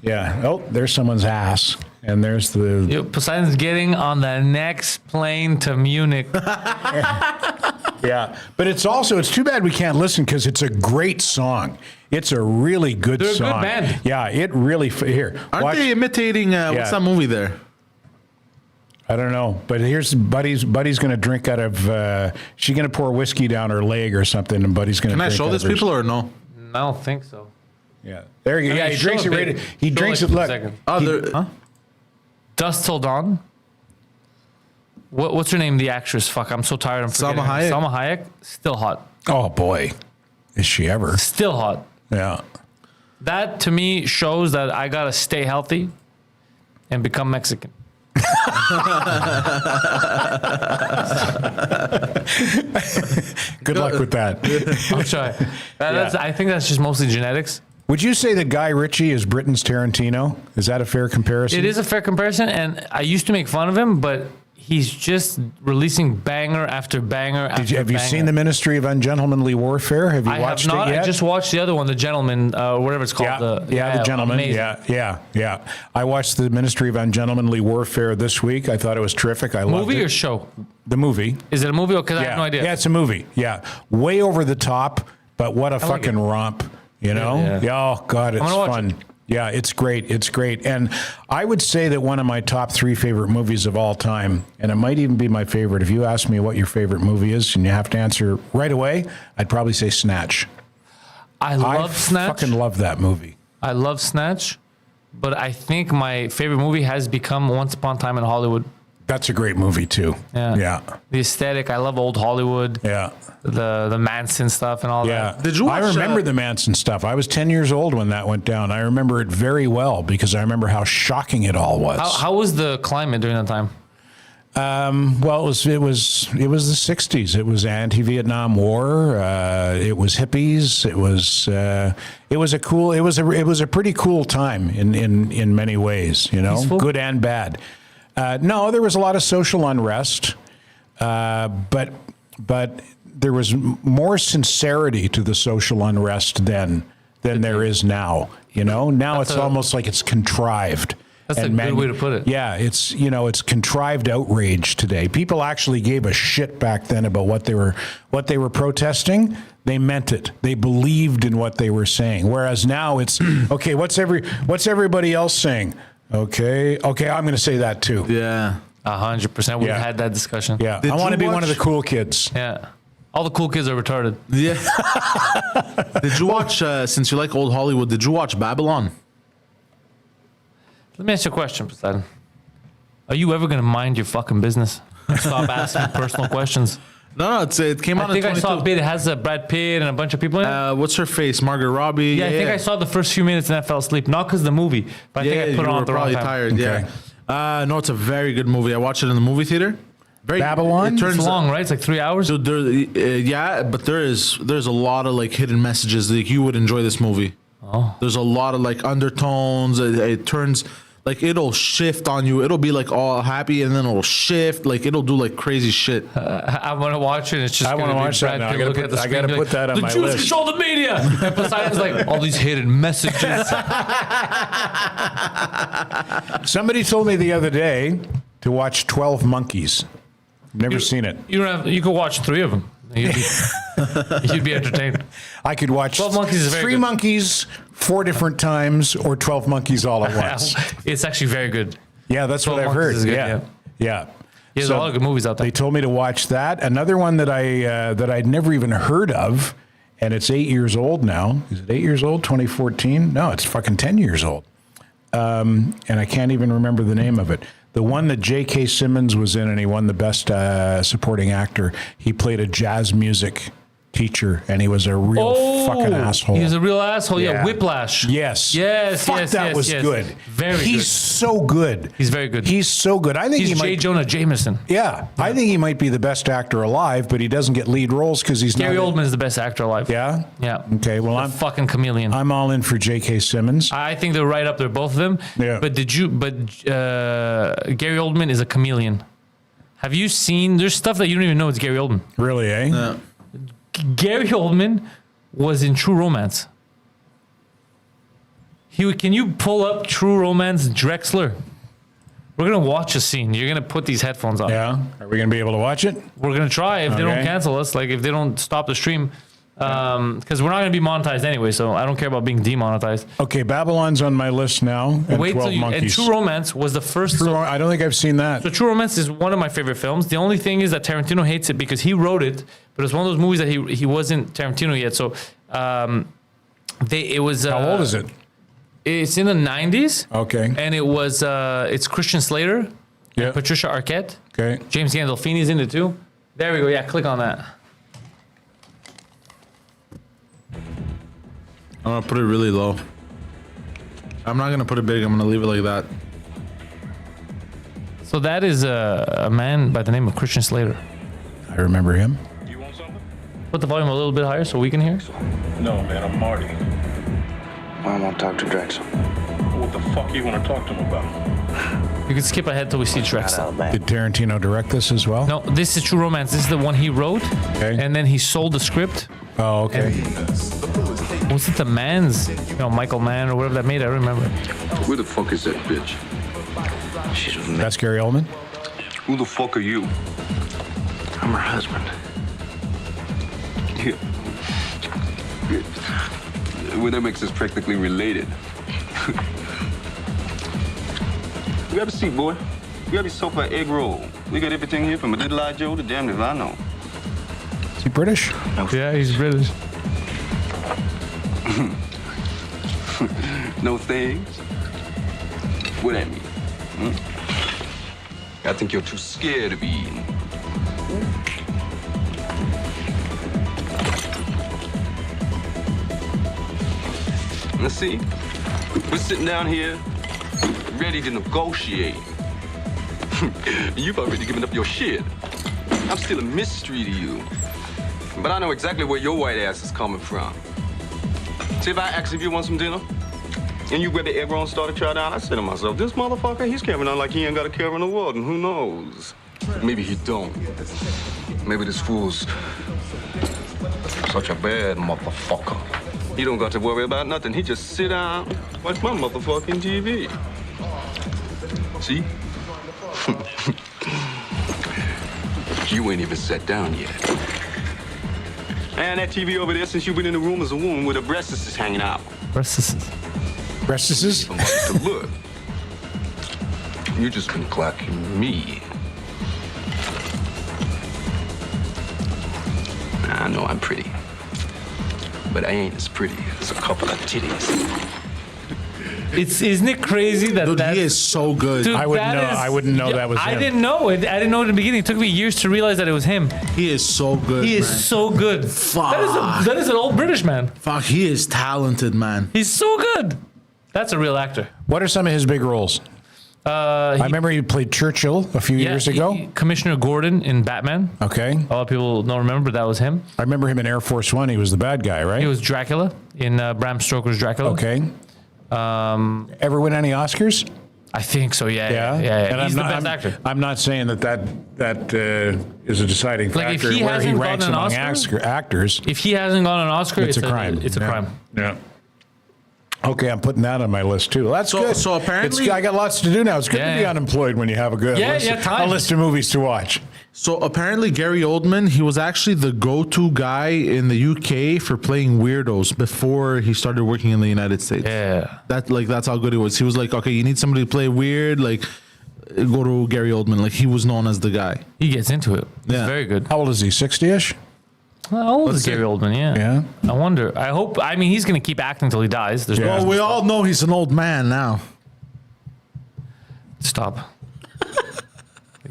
yeah. Oh, there's someone's ass. And there's the Yo, Poseidon's getting on the next plane to Munich. yeah. But it's too bad we can't listen because it's a great song. It's a really good They're a song. good band. Yeah, it really here. Aren't watch, they imitating what's that movie there? I don't know, but here's Buddy's going to drink out of. She's going to pour whiskey down her leg or something, and Buddy's going to. Can I show this people or no? I don't think so. Yeah, there you go. I Yeah, mean, he show drinks it it, right. babe. He Show drinks like it. for a Look, second. Oh, they're. Dust Till Dawn. What's her name? The actress. Fuck, I'm so tired. I'm forgetting. Salma Hayek. Salma Hayek. Still hot. oh boy, is she ever? Still hot. Yeah. That to me shows that I gotta stay healthy and become Mexican. Good luck with that. I'll try. I think that's just mostly genetics. Would you say that Guy Ritchie is Britain's Tarantino? Is that a fair comparison? It is a fair comparison, and I used to make fun of him, but he's just releasing banger after banger after banger. Have you seen The Ministry of Ungentlemanly Warfare? Have you watched it yet? I just watched the other one, The Gentleman, whatever it's called. The Gentleman. Amazing. Yeah. I watched The Ministry of Ungentlemanly Warfare this week. I thought it was terrific. I loved it. Movie or show? The movie. Is it a movie? Because I have no idea. Yeah, it's a movie. Yeah. Way over the top, but what a fucking romp. You know? Yeah. Oh, God, it's fun. Yeah, it's great. It's great. And I would say that one of my top 3 favorite movies of all time, and it might even be my favorite, if you ask me what your favorite movie is and you have to answer right away, I'd probably say Snatch. I love Snatch. I fucking love that movie. I love Snatch, but I think my favorite movie has become Once Upon a Time in Hollywood. That's a great movie, too. Yeah. The aesthetic. I love old Hollywood. Yeah. The Manson stuff and all that. Did you watch, I remember the Manson stuff. I was 10 yeyears old when that went down. I remember it very well because I remember how shocking it all was. How was the climate during that time? Well, it was the 60s. It was anti-Vietnam War. It was hippies. It was a pretty cool time in many ways, you know, Peaceful? Good and bad. No, there was a lot of social unrest, but there was more sincerity to the social unrest then than there is now. You know, now it's almost like it's contrived. That's a good way to put it. Yeah, it's contrived outrage today. People actually gave a shit back then about what they were protesting. They meant it. They believed in what they were saying. Whereas now it's okay. What's everybody else saying? Okay, I'm going to say that too. Yeah. 100%. We've had that discussion. Yeah, Did I want to you be one of the watch- cool kids. Yeah. All the cool kids are retarded. Yeah. Did you watch, since you like old Hollywood, did you watch Babylon? Let me ask you a question, Poseidon. Are you ever going to mind your fucking business? Stop asking personal questions. No, it came out I think in I 22. saw a bit. It has Brad Pitt and a bunch of people in it. What's her face? Margaret Robbie. Yeah, I think I saw the first few minutes and I fell asleep. Not because of the movie, but I think I put it on at the wrong probably time. tired. Okay. Yeah. No, it's a very good movie. I watched it in the movie theater. Very Babylon? It turns It's long, right? It's like 3 hours. Dude, yeah, but there's a lot of like hidden messages. Like you would enjoy this movie. Oh. There's a lot of like undertones. It turns like it'll shift on you. It'll be like all happy and then it'll shift. Like it'll do like crazy shit. I want to watch it. It's just I wanna gonna be watch that Brad now. I Pitt gotta looking put- at the I screen gotta being put that on the my Jews list." control the media. And Poseidon's like all these hidden messages. Somebody told me the other day to watch 12 Monkeys. Never seen it. You could watch 3 of them. You'd be entertained. I could watch 12 Monkeys is very 3 good. monkeys 4 different times or 12 monkeys all at once. It's actually very good. Yeah, that's what 12 I've heard. Monkeys is good, Yeah. Yeah, there's a lot of good movies out there. They told me to watch that. Another one that I'd never even heard of, and it's 8 years old now. Is it 8 years old? 2014? No, it's fucking 10 years old. And I can't even remember the name of it. The one that J.K. Simmons was in, and he won the best supporting actor. He played a jazz music teacher, and he was a real fucking asshole. He's a real asshole. Yeah, Yeah. Whiplash. Yes. Yes. Fuck, yes. that yes, was yes. good. Very He's good. so good. He's very good. He's so good. I think He's he J. might. Jonah Jameson. Yeah, I think he might be the best actor alive, but he doesn't get lead roles because he's Gary not. Oldman is the best actor alive. Yeah. Yeah. Okay. Well, I'm Fucking chameleon. I'm all in for J.K. Simmons. I think they're right up there, both of them. Yeah. But Gary Oldman is a chameleon. Have you seen? There's stuff that you don't even know it's Gary Oldman. Really, eh? Yeah. Gary Oldman was in True Romance. Can you pull up True Romance Drexler? We're gonna watch a scene. You're gonna put these headphones on. Yeah. Are we gonna be able to watch it? We're gonna try if they don't Okay. cancel us, like if they don't stop the stream, because we're not gonna be monetized anyway. So I don't care about being demonetized. Okay, Babylon's on my list now. And Wait 12 till you. And Monkeys. True Romance was the first. I don't think I've seen that. So True Romance is one of my favorite films. The only thing is that Tarantino hates it because he wrote it, but it's one of those movies that he wasn't Tarantino yet. So it was. How old is it? It's in the 90s. Okay. And it was it's Christian Slater, Yeah. and Patricia Arquette, Okay. James Gandolfini's in it too. There we go. Yeah, click on that. I'm gonna put it really low. I'm not gonna put it big. I'm gonna leave it like that. So that is a man by the name of Christian Slater. I remember him. Put the volume a little bit higher so we can hear. No, man, I'm Marty. I want to talk to Drexel. What the fuck you want to talk to him about? You can skip ahead till we see Drexel. Did Tarantino direct this as well? No, this is True Romance. This is the one he wrote, Okay. and then he sold the script. Oh, okay. Was it the Man's? Michael Mann or whatever that made. I don't remember. Where the fuck is that bitch? She's with me. That's Gary Oldman? Who the fuck are you? I'm her husband. Yeah. Well, that makes us practically related. Grab a seat, boy. Grab yourself an egg roll. We got everything here from a little eye Joe to damn if I know. Is he British? Yeah, he's British. No things? What that mean? I think you're too scared to be eaten. Let's see. We're sitting down here, ready to negotiate. You've already given up your shit. I'm still a mystery to you. But I know exactly where your white ass is coming from. See, if I ask if you want some dinner, and you grab the egg roll and start to try down, I say to myself, this motherfucker, he's carrying on like he ain't got a care in the world, and who knows? Maybe he don't. Maybe this fool's such a bad motherfucker. He don't got to worry about nothing. He just sit down, watch my motherfucking TV. See? You ain't even sat down yet. And that TV over there, since you've been in the room, is a woman with her breasts hanging out. Breasts. Breastises? To look. You just been clocking me. I know I'm pretty, but I ain't as pretty as a couple of titties. Isn't it crazy that Dude, he is so good. Dude, I wouldn't know that was I him. didn't know it. I didn't know it in the beginning. It took me years to realize that it was him. He is so good. He is man. so good. Fuck. That is an old British man. Fuck, he is talented, man. He's so good. That's a real actor. What are some of his big roles? I remember he played Churchill a few years ago. Commissioner Gordon in Batman. Okay. A lot of people don't remember, but that was him. I remember him in Air Force One. He was the bad guy, right? He was Dracula in Bram Stoker's Dracula. Okay. Ever win any Oscars? I think so, yeah. And He's I'm the not, best actor. I'm not saying that is a deciding Like, if factor he where he hasn't ranks gotten an among Oscar- actors. If he hasn't got an Oscar, It's a crime. It's a Yeah. crime. Yeah. Okay, I'm putting that on my list too. Well, that's good. So apparently- I got lots to do now. It's good to be Yeah. unemployed when you have a good time. a list of movies to watch. So apparently Gary Oldman, he was actually the go-to guy in the UK for playing weirdos before he started working in the United States. Yeah. That's how good he was. He was like, okay, you need somebody to play weird, like go to Gary Oldman. Like he was known as the guy. He gets into it. He's Yeah. very good. How old is he? 60-ish? How old is Let's see. Gary Oldman? Yeah. Yeah. I wonder. I mean, he's going to keep acting until he dies. There's Yeah. Well, we all know he's an old man now. Stop.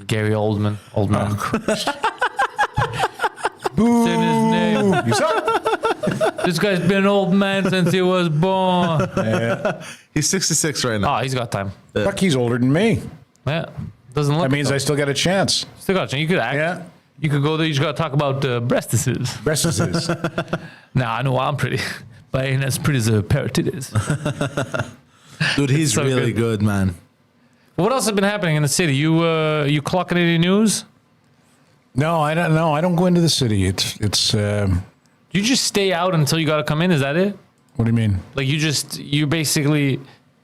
Gary Oldman. Old man. Boo! Say his name. You suck. This guy's been an old man since he was born. He's 66 right now. Oh, he's got time. Fuck, he's older than me. Yeah. Doesn't look That means it, I still got a chance. though. Still got a chance. You could act. Yeah. You could go there. You just got to talk about breastises. Breastises. Nah, I know I'm pretty. But I ain't as pretty as a pair of titties. Dude, he's so really good, man. What else has been happening in the city? You clocking any news? No, I don't know. I don't go into the city. It's You just stay out until you got to come in. Is that it? what do you mean? Like you're basically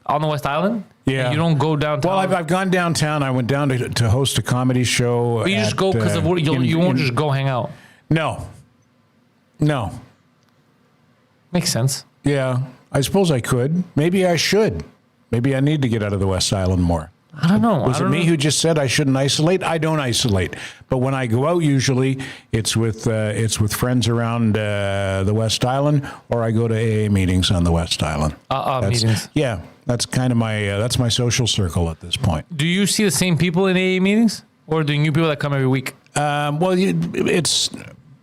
on the West Island? Yeah. You don't go downtown? Well, I've gone downtown. I went down to host a comedy show. But you just go because of what you won't just go hang out. No. Makes sense. Yeah, I suppose I could. Maybe I should. Maybe I need to get out of the West Island more. I don't know. Was it me who just said I shouldn't isolate? I don't isolate. But when I go out, usually it's with friends around the West Island, or I go to AA meetings on the West Island. Meetings. Yeah, that's kind of that's my social circle at this point. Do you see the same people in AA meetings? Or do new people that come every week? Well, it's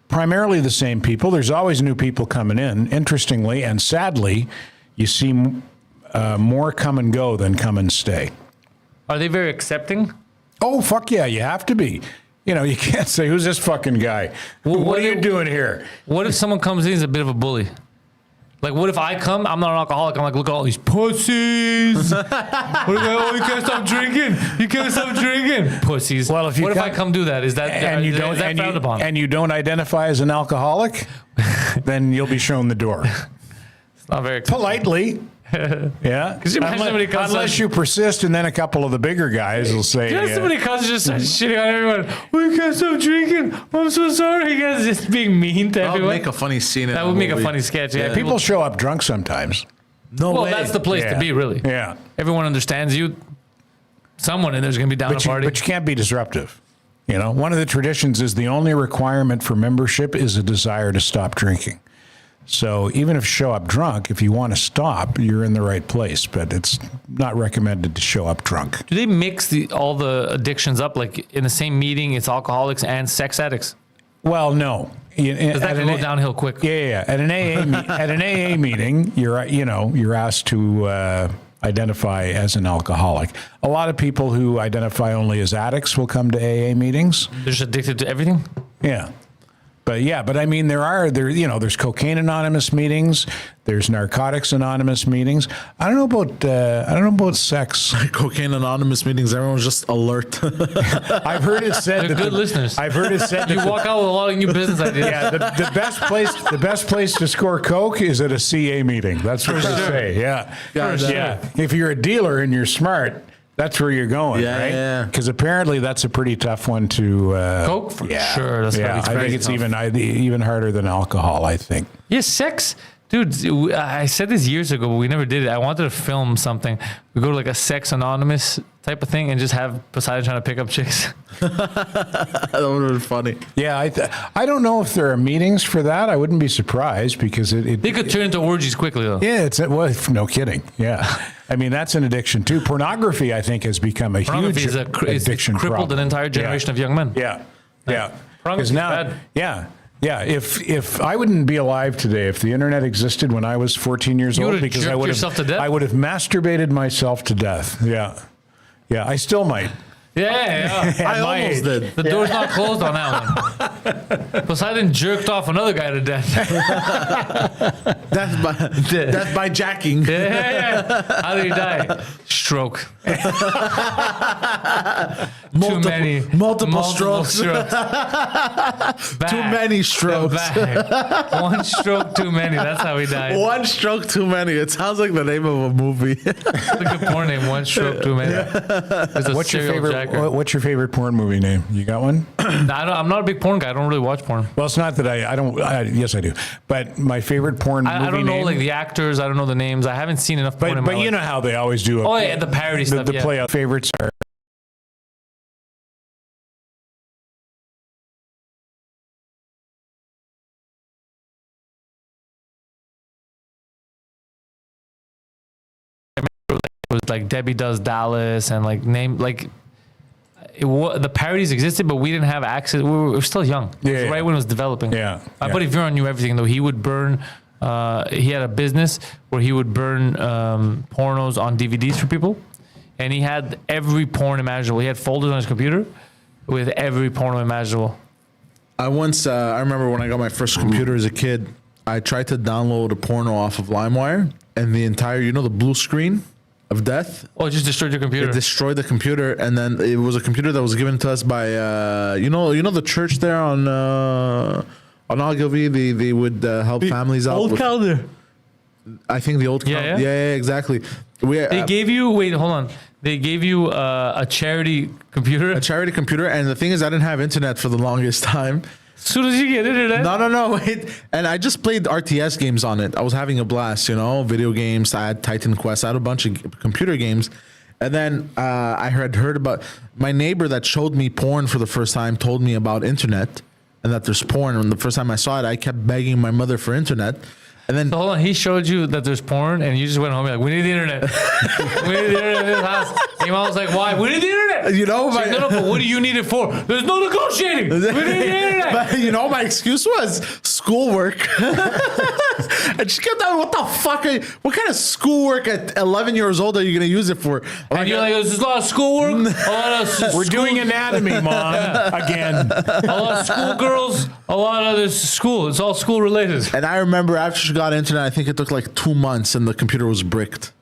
primarily the same people. There's always new people coming in. Interestingly and sadly, you see more come and go than come and stay. Are they very accepting? Oh, fuck yeah, you have to be. You know, you can't say, who's this fucking guy? Well, what are you doing here? What if someone comes in and is a bit of a bully? Like, what if I come? I'm not an alcoholic. I'm like, look at all these pussies. What if you can't stop drinking? You can't stop drinking. Pussies. Well, if you what if I come- come do that? Is that and you don't is that frowned upon? and you don't identify as an alcoholic, then you'll be shown the door It's not very politely. Yeah, Could you imagine somebody comes unless you persist, and then a couple of the bigger guys will say, You know, somebody comes and just starts shitting on everyone. We can't stop drinking. I'm so sorry. You guys just being mean to That would everyone. make a funny scene. That would make a funny sketch. Yeah, People show up drunk sometimes. No Well, way. that's the place Yeah. to be, really. Yeah, Everyone understands you. Someone in there's going to be down but a party. you can't be disruptive. You know, one of the traditions is the only requirement for membership is a desire to stop drinking. So even if you show up drunk, if you want to stop, you're in the right place. But it's not recommended to show up drunk. Do they mix all the addictions up? Like in the same meeting, it's alcoholics and sex addicts? Well, no. Does that go downhill quick? Yeah. At an AA meeting, you're asked to identify as an alcoholic. A lot of people who identify only as addicts will come to AA meetings. They're just addicted to everything? Yeah. But I mean, there's Cocaine Anonymous meetings, there's Narcotics Anonymous meetings. I don't know about sex. Cocaine Anonymous meetings. Everyone's just alert. I've heard it said They're that good listeners. I've heard it said You that walk out with a lot of new business ideas. yeah, the best place to score coke is at a CA meeting. That's what they say. Yeah. Yeah. If you're a dealer and you're smart, that's where you're going, Yeah, right? yeah. Because apparently that's a pretty tough one to Coke? For sure. That's yeah, I think it's even harder than alcohol, I think. Yeah, sex. Dude, I said this years ago, but we never did it. I wanted to film something. We go to like a Sex Anonymous type of thing and just have Poseidon trying to pick up chicks. That would have been funny. Yeah, I don't know if there are meetings for that. I wouldn't be surprised because it They could turn into orgies quickly, though. yeah, no kidding. Yeah. I mean, that's an addiction too. Pornography, I think, has become a Pornography huge is addiction crippled problem. an entire generation of young men. Yeah. Yeah. Pornography is bad. Yeah. If I wouldn't be alive today, if the internet existed when I was 14 years You old, would've because jerked yourself to death? I would have masturbated myself to death. Yeah. Yeah. I still might. Yeah. I At my almost age. did. The door's not closed on that one. Poseidon jerked off another guy to death. That's by jacking. Yeah. How did he die? Stroke. Multiple strokes. Too many strokes. One stroke too many. That's how he died. One stroke too many. It sounds like the name of a movie. That's a good porn name. One stroke too many. What's your favorite porn movie name? You got one? I'm not a big porn guy. I don't really watch porn. Well, it's not that I don't. Yes, I do. But my favorite porn movie I don't know name, like the actors. I don't know the names. I haven't seen enough porn in my But you life. know how they always do. Oh yeah, the parody stuff. The Yeah. play out favorites are. It was like Debbie Does Dallas and like the parodies existed, but we didn't have access. We were still young. It was right when it was developing. Yeah. My buddy Viron knew everything though. He would burn. He had a business where he would burn pornos on DVDs for people, and he had every porn imaginable. He had folders on his computer with every porno imaginable. I remember when I got my first computer as a kid, I tried to download a porno off of LimeWire, and the entire, the blue screen of death. Oh, it just destroyed your computer. It destroyed the computer, and then it was a computer that was given to us by the church there on Ogilvy. They would help families out. Old Calder. I think the old Yeah. yeah, exactly. They gave you hold on. They gave you a charity computer. a charity computer, and the thing is, I didn't have internet for the longest time. As soon as you get internet. No, wait. And I just played RTS games on it. I was having a blast, video games. I had Titan Quest. I had a bunch of computer games. And then I had heard about my neighbor that showed me porn for the first time, told me about internet and that there's porn. And the first time I saw it, I kept begging my mother for internet. And then So hold on, he showed you that there's porn, and you just went home and like, we need the internet. We need the internet in this house. And your mom was like, why? We need the internet. She's like, no, but what do you need it for? There's no negotiating. We need the internet. But my excuse was schoolwork. And she kept on, what the fuck? What kind of schoolwork at 11 years old are you going to use it for? And you're like, there's a lot of schoolwork, a lot of We're doing anatomy, Mom, again. a lot of schoolgirls, a lot of this school. It's all school related. And I remember after she got internet, I think it took like 2 months and the computer was bricked.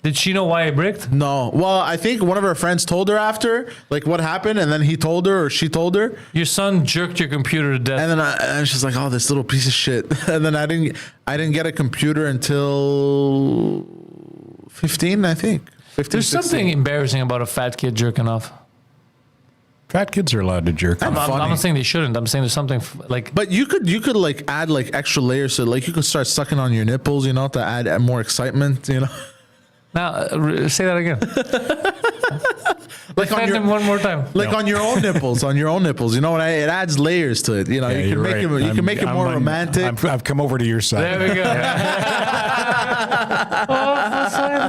Did she know why it bricked? No. Well, I think one of her friends told her after, like what happened, and then he told her or she told her. Your son jerked your computer to death. And then and she's like, "Oh, this little piece of shit." And then I didn't get a computer until 15, I think. 15, There's 16. something embarrassing about a fat kid jerking off. Fat kids are allowed to jerk off. I'm not saying they shouldn't. I'm saying there's something like. But you could like add like extra layers to like you could start sucking on your nipples, you know, to add more excitement, you know. Now, say that again. Like on your, one more time. like on your own nipples, you know, it adds layers to it. You know, Yeah, you can make it more romantic. I've come over to your side. There we go.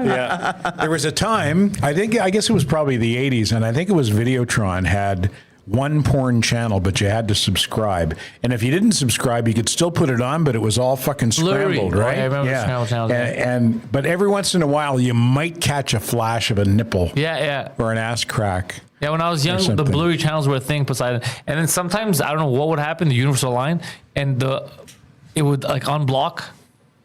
Yeah. There was a time, I guess it was probably the 80s, and I think it was Videotron had one porn channel, but you had to subscribe. And if you didn't subscribe, you could still put it on, but it was all fucking scrambled, Blurry. right? I remember scrambled channels. But every once in a while, you might catch a flash of a nipple Yeah. or an ass crack. Yeah, when I was young, the something. blurry channels were a thing, Poseidon. And then sometimes, I don't know what would happen, the universal line, and it would like unblock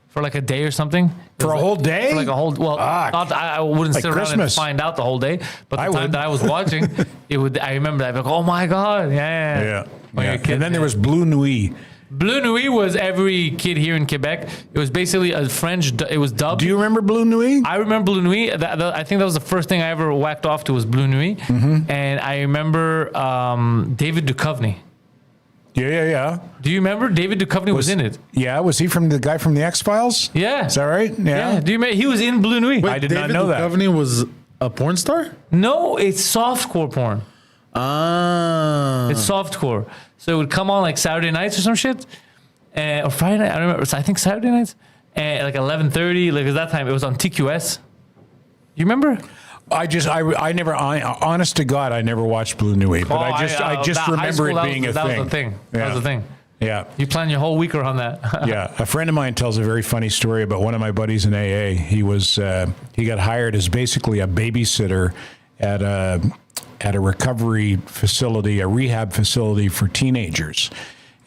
for like a day or something. For a whole day? For like a whole, well, Fuck. not, I wouldn't Like sit around Christmas. and find out the whole day, but the I time would. that I was watching, I remember that, I'd be like, oh my God, yeah. When you're a kid, And then there yeah. was Blue Nuit. Bleu Nuit was every kid here in Quebec. It was basically a French, it was dubbed. Do you remember Blue Nuit? I remember Bleu Nuit. I think that was the first thing I ever whacked off to was Bleu Nuit. Mm-hmm. And I remember David Duchovny. Yeah. Do you remember? David Duchovny was in it. Yeah, was he from the guy from the X-Files? Yeah. Is that right? Yeah. Do you remember? He was in Bleu Nuit. I did not know that. David Duchovny was a porn star? No, it's softcore porn. Ah. It's softcore. So it would come on like Saturday nights or some shit. Or Friday night. I don't remember. I think Saturday nights. And like 11:30. Like at that time, it was on TQS. You remember? I never, honest to God, I never watched Blue Nuit, but I just that high remember school, it being a thing. That was the thing. Yeah. That was the thing. Yeah. You plan your whole week around that. Yeah. A friend of mine tells a very funny story about one of my buddies in AA. He got hired as basically a babysitter at a recovery facility, a rehab facility for teenagers.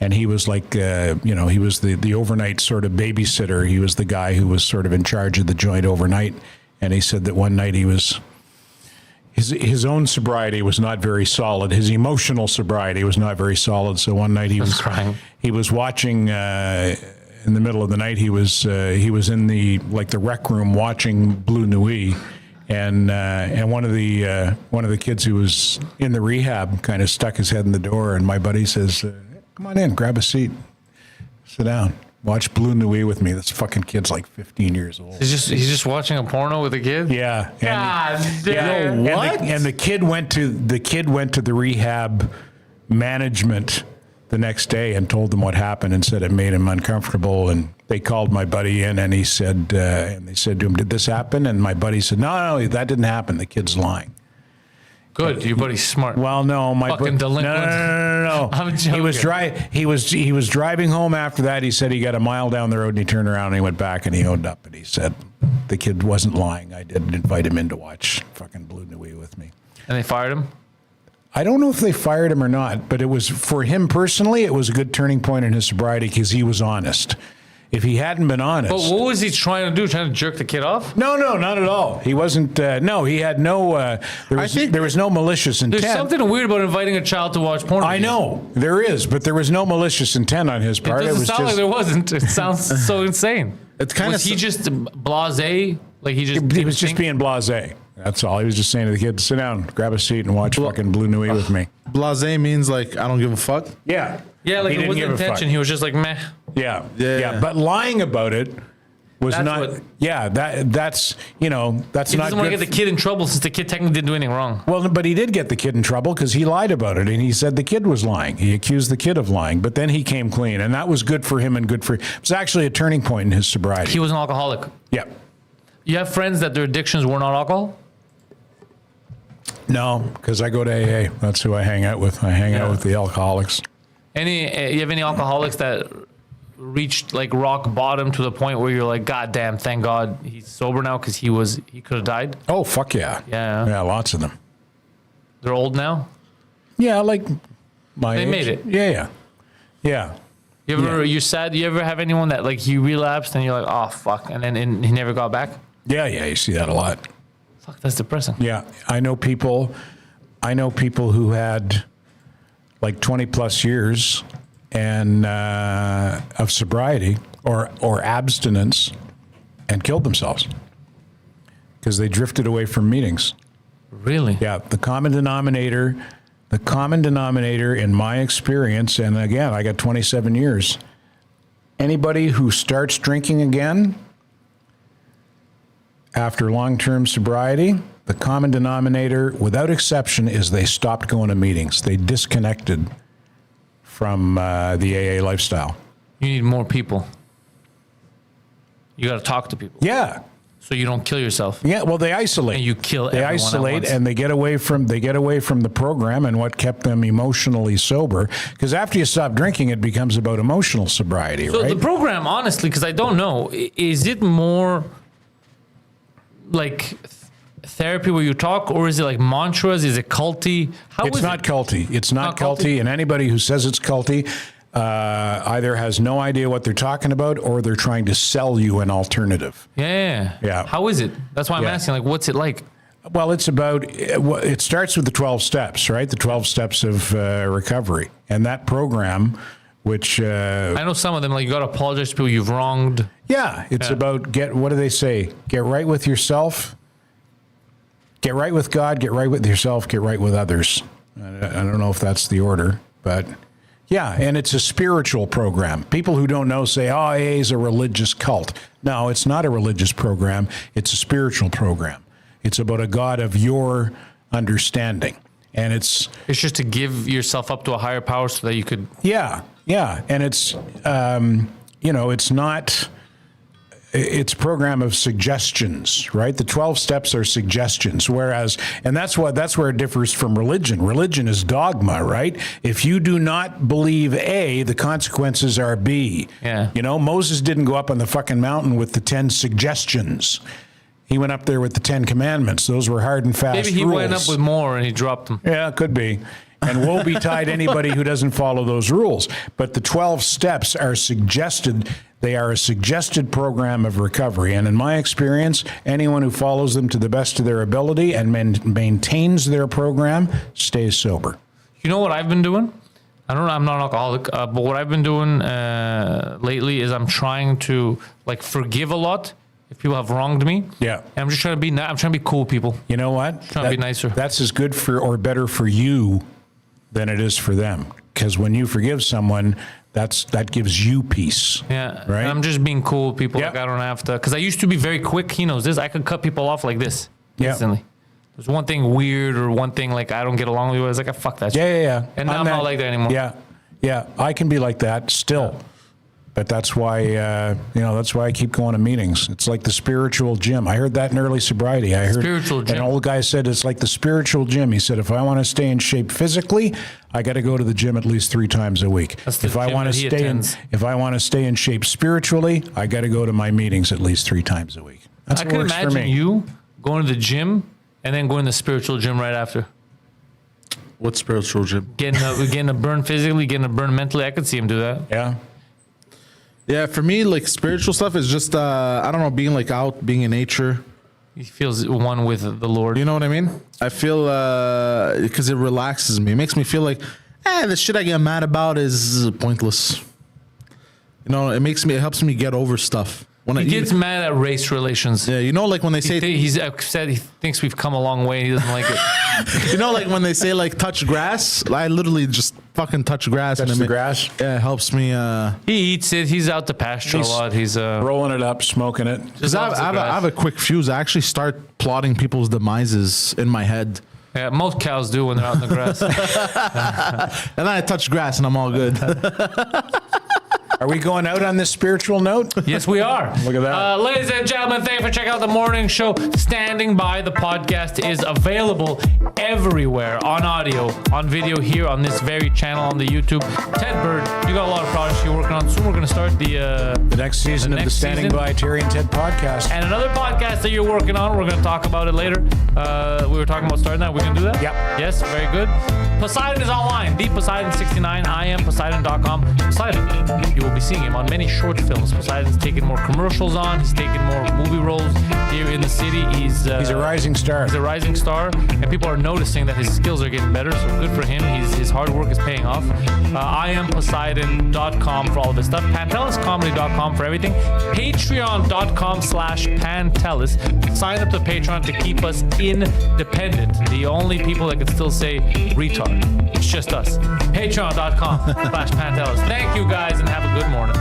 And he was like, he was the overnight sort of babysitter. He was the guy who was sort of in charge of the joint overnight. And he said that one night his own sobriety was not very solid. His emotional sobriety was not very solid. So one night he was crying. He was watching in the middle of the night. He was in the rec room watching Blue Nuit, and one of the kids who was in the rehab kind of stuck his head in the door. And my buddy says, "Come on in, grab a seat, sit down." Watch Blue Nuit with me. This fucking kid's like 15 years old. He's just watching a porno with a kid. Yeah. God And, damn. What? And the kid went to the rehab management the next day and told them what happened and said it made him uncomfortable. And they called my buddy in and he said, and they said to him, "Did this happen?" And my buddy said, No, that didn't happen. The kid's lying. Good. Your buddy's smart. Well, no, my Fucking delinquent. No. I'm joking. He was driving home after that. He said he got a mile down the road and he turned around and he went back and he owned up and he said the kid wasn't lying. I didn't invite him in to watch fucking Blue Nuit with me. And they fired him? I don't know if they fired him or not, but it was, for him personally, it was a good turning point in his sobriety because he was honest. If he hadn't been honest. But what was he trying to do? Trying to jerk the kid off? No, not at all. He wasn't, no, he had no, there was no malicious intent. There's something weird about inviting a child to watch porn. I know, there is, but there was no malicious intent on his It part. doesn't sound like there wasn't. It sounds so insane. It's kind Was of he just blasé? Like he just He was just being blasé. That's all. He was just saying to the kid, "Sit down, grab a seat, and watch fucking Blue Nuit with me." blasé means like I don't give a fuck. Yeah. Yeah, like He it didn't wasn't give a fuck. intention. He was just like meh. Yeah. Yeah. But lying about it was That's not. what- That's He not doesn't want to good. get the kid in trouble since the kid technically didn't do anything wrong. Well, but he did get the kid in trouble because he lied about it, and he said the kid was lying. He accused the kid of lying, but then he came clean, and that was good for him and good for. It was actually a turning point in his sobriety. He was an alcoholic. Yeah. You have friends that their addictions were not alcohol? No, because I go to AA. That's who I hang out with. I hang out with the alcoholics. You have any alcoholics that reached like rock bottom to the point where you're like, God damn, thank God he's sober now because he could have died? Oh, fuck yeah. Yeah. Yeah, lots of them. They're old now? Yeah, like my They age. made it. Yeah. You're sad? You ever have anyone that like he relapsed and you're like, oh, fuck, and then he never got back? Yeah, you see that a lot. Fuck, that's depressing. Yeah, I know people who had like 20 plus years and of sobriety or abstinence and killed themselves because they drifted away from meetings. Really? Yeah, the common denominator in my experience, and again, I got 27 years, anybody who starts drinking again after long-term sobriety, the common denominator, without exception, is they stopped going to meetings. They disconnected from the AA lifestyle. You need more people. You got to talk to people. Yeah. So you don't kill yourself. Yeah, well, they isolate. And you kill They everyone at isolate once. and they get away from the program and what kept them emotionally sober. Because after you stop drinking, it becomes about emotional sobriety, So right? the program, honestly, because I don't know, is it more like therapy where you talk, or is it like mantras? Is it culty? It's not culty. It's not culty. And anybody who says it's culty either has no idea what they're talking about or they're trying to sell you an alternative. Yeah. How is it? That's why I'm asking, like, what's it like? Well, it starts with the 12 steps, right? The 12 steps of recovery. And that program, which... I know some of them, like, you got to apologize to people you've wronged. Yeah, it's about what do they say? Get right with yourself, get right with God, get right with yourself, get right with others. I don't know if that's the order, but... Yeah, and it's a spiritual program. People who don't know say, oh, AA is a religious cult. No, it's not a religious program. It's a spiritual program. It's about a God of your understanding. And it's just to give yourself up to a higher power so that you could... Yeah. And it's, it's not... It's a program of suggestions, right? The 12 steps are suggestions, and that's where it differs from religion. Religion is dogma, right? If you do not believe A, the consequences are B. Yeah. Moses didn't go up on the fucking mountain with the 10 suggestions. He went up there with the 10 commandments. Those were hard and fast Maybe he rules. went up with more and he dropped them. Yeah, it could be. And woe betide anybody who doesn't follow those rules. But the 12 steps are suggested. They are a suggested program of recovery. And in my experience, anyone who follows them to the best of their ability and maintains their program stays sober. You know what I've been doing? I'm not an alcoholic, but what I've been doing lately is I'm trying to like forgive a lot if people have wronged me. Yeah. And I'm just trying to be I'm trying to be cool, people. You know what? Trying to be nicer. That's as good for or better for you than it is for them. Because when you forgive someone, that gives you peace. Yeah. Right? And I'm just being cool, people. Yep. Like I don't have to, because I used to be very quick. He knows this. I could cut people off like this instantly. There's one thing weird or one thing like I don't get along with. I was like, fuck that shit. Yeah. And now I'm not like that anymore. Yeah. I can be like that still. But that's why, that's why I keep going to meetings. It's like the spiritual gym. I heard that in early sobriety. I heard Spiritual gym. an old guy said it's like the spiritual gym. He said, if I want to stay in shape physically, I got to go to the gym at least 3 times a week. That's the If I gym want to that he stay attends. if I want to stay in shape spiritually, I got to go to my meetings at least 3 times a week. That's I what could works for imagine me. you going to the gym and then going to the spiritual gym right after. What spiritual gym? Getting a burn physically, getting a burn mentally. I could see him do that. Yeah. Yeah, for me, like spiritual stuff is just I don't know, being like out, being in nature. He feels one with the Lord. You know what I mean? I feel because it relaxes me. It makes me feel like, the shit I get mad about is pointless. You know, it helps me get over stuff. When He gets mad at race relations. yeah, you know, like when they say, He's upset. He thinks we've come a long way. And he doesn't like it. you know, like when they say like touch grass. I literally just fucking touch grass. Touch and the grass. Yeah, it helps me. He eats it. He's out to pasture a lot. He's Rolling it up, smoking it. Because I have a quick fuse. I actually start plotting people's demises in my head. Yeah, most cows do when they're out in the grass. And then I touch grass and I'm all good. Are we going out on this spiritual note? Yes, we are. Look at that. Ladies and gentlemen, thank you for checking out the morning show. Standing by, the podcast is available everywhere on audio, on video here on this very channel on the YouTube. Ted Bird, you got a lot of projects you're working on. Soon we're going to start the next season of the Standing By Terry and Ted podcast. And another podcast that you're working on. We're going to talk about it later. We were talking about starting that. We can do that? Yep. Yes, very good. Poseidon is online. The Poseidon69. I am Poseidon.com. Poseidon, you will be seeing him on many short films. Poseidon's taking more commercials on. He's taking more movie roles here in the city. He's a rising star. He's a rising star, and people are noticing that his skills are getting better. So good for him. His hard work is paying off. I am Poseidon.com for all of this stuff. PantelisComedy.com for everything. Patreon.com/Pantelis. Sign up to Patreon to keep us independent. The only people that can still say retard. It's just us. Patreon.com/Pantelis. Thank you guys and have a good morning.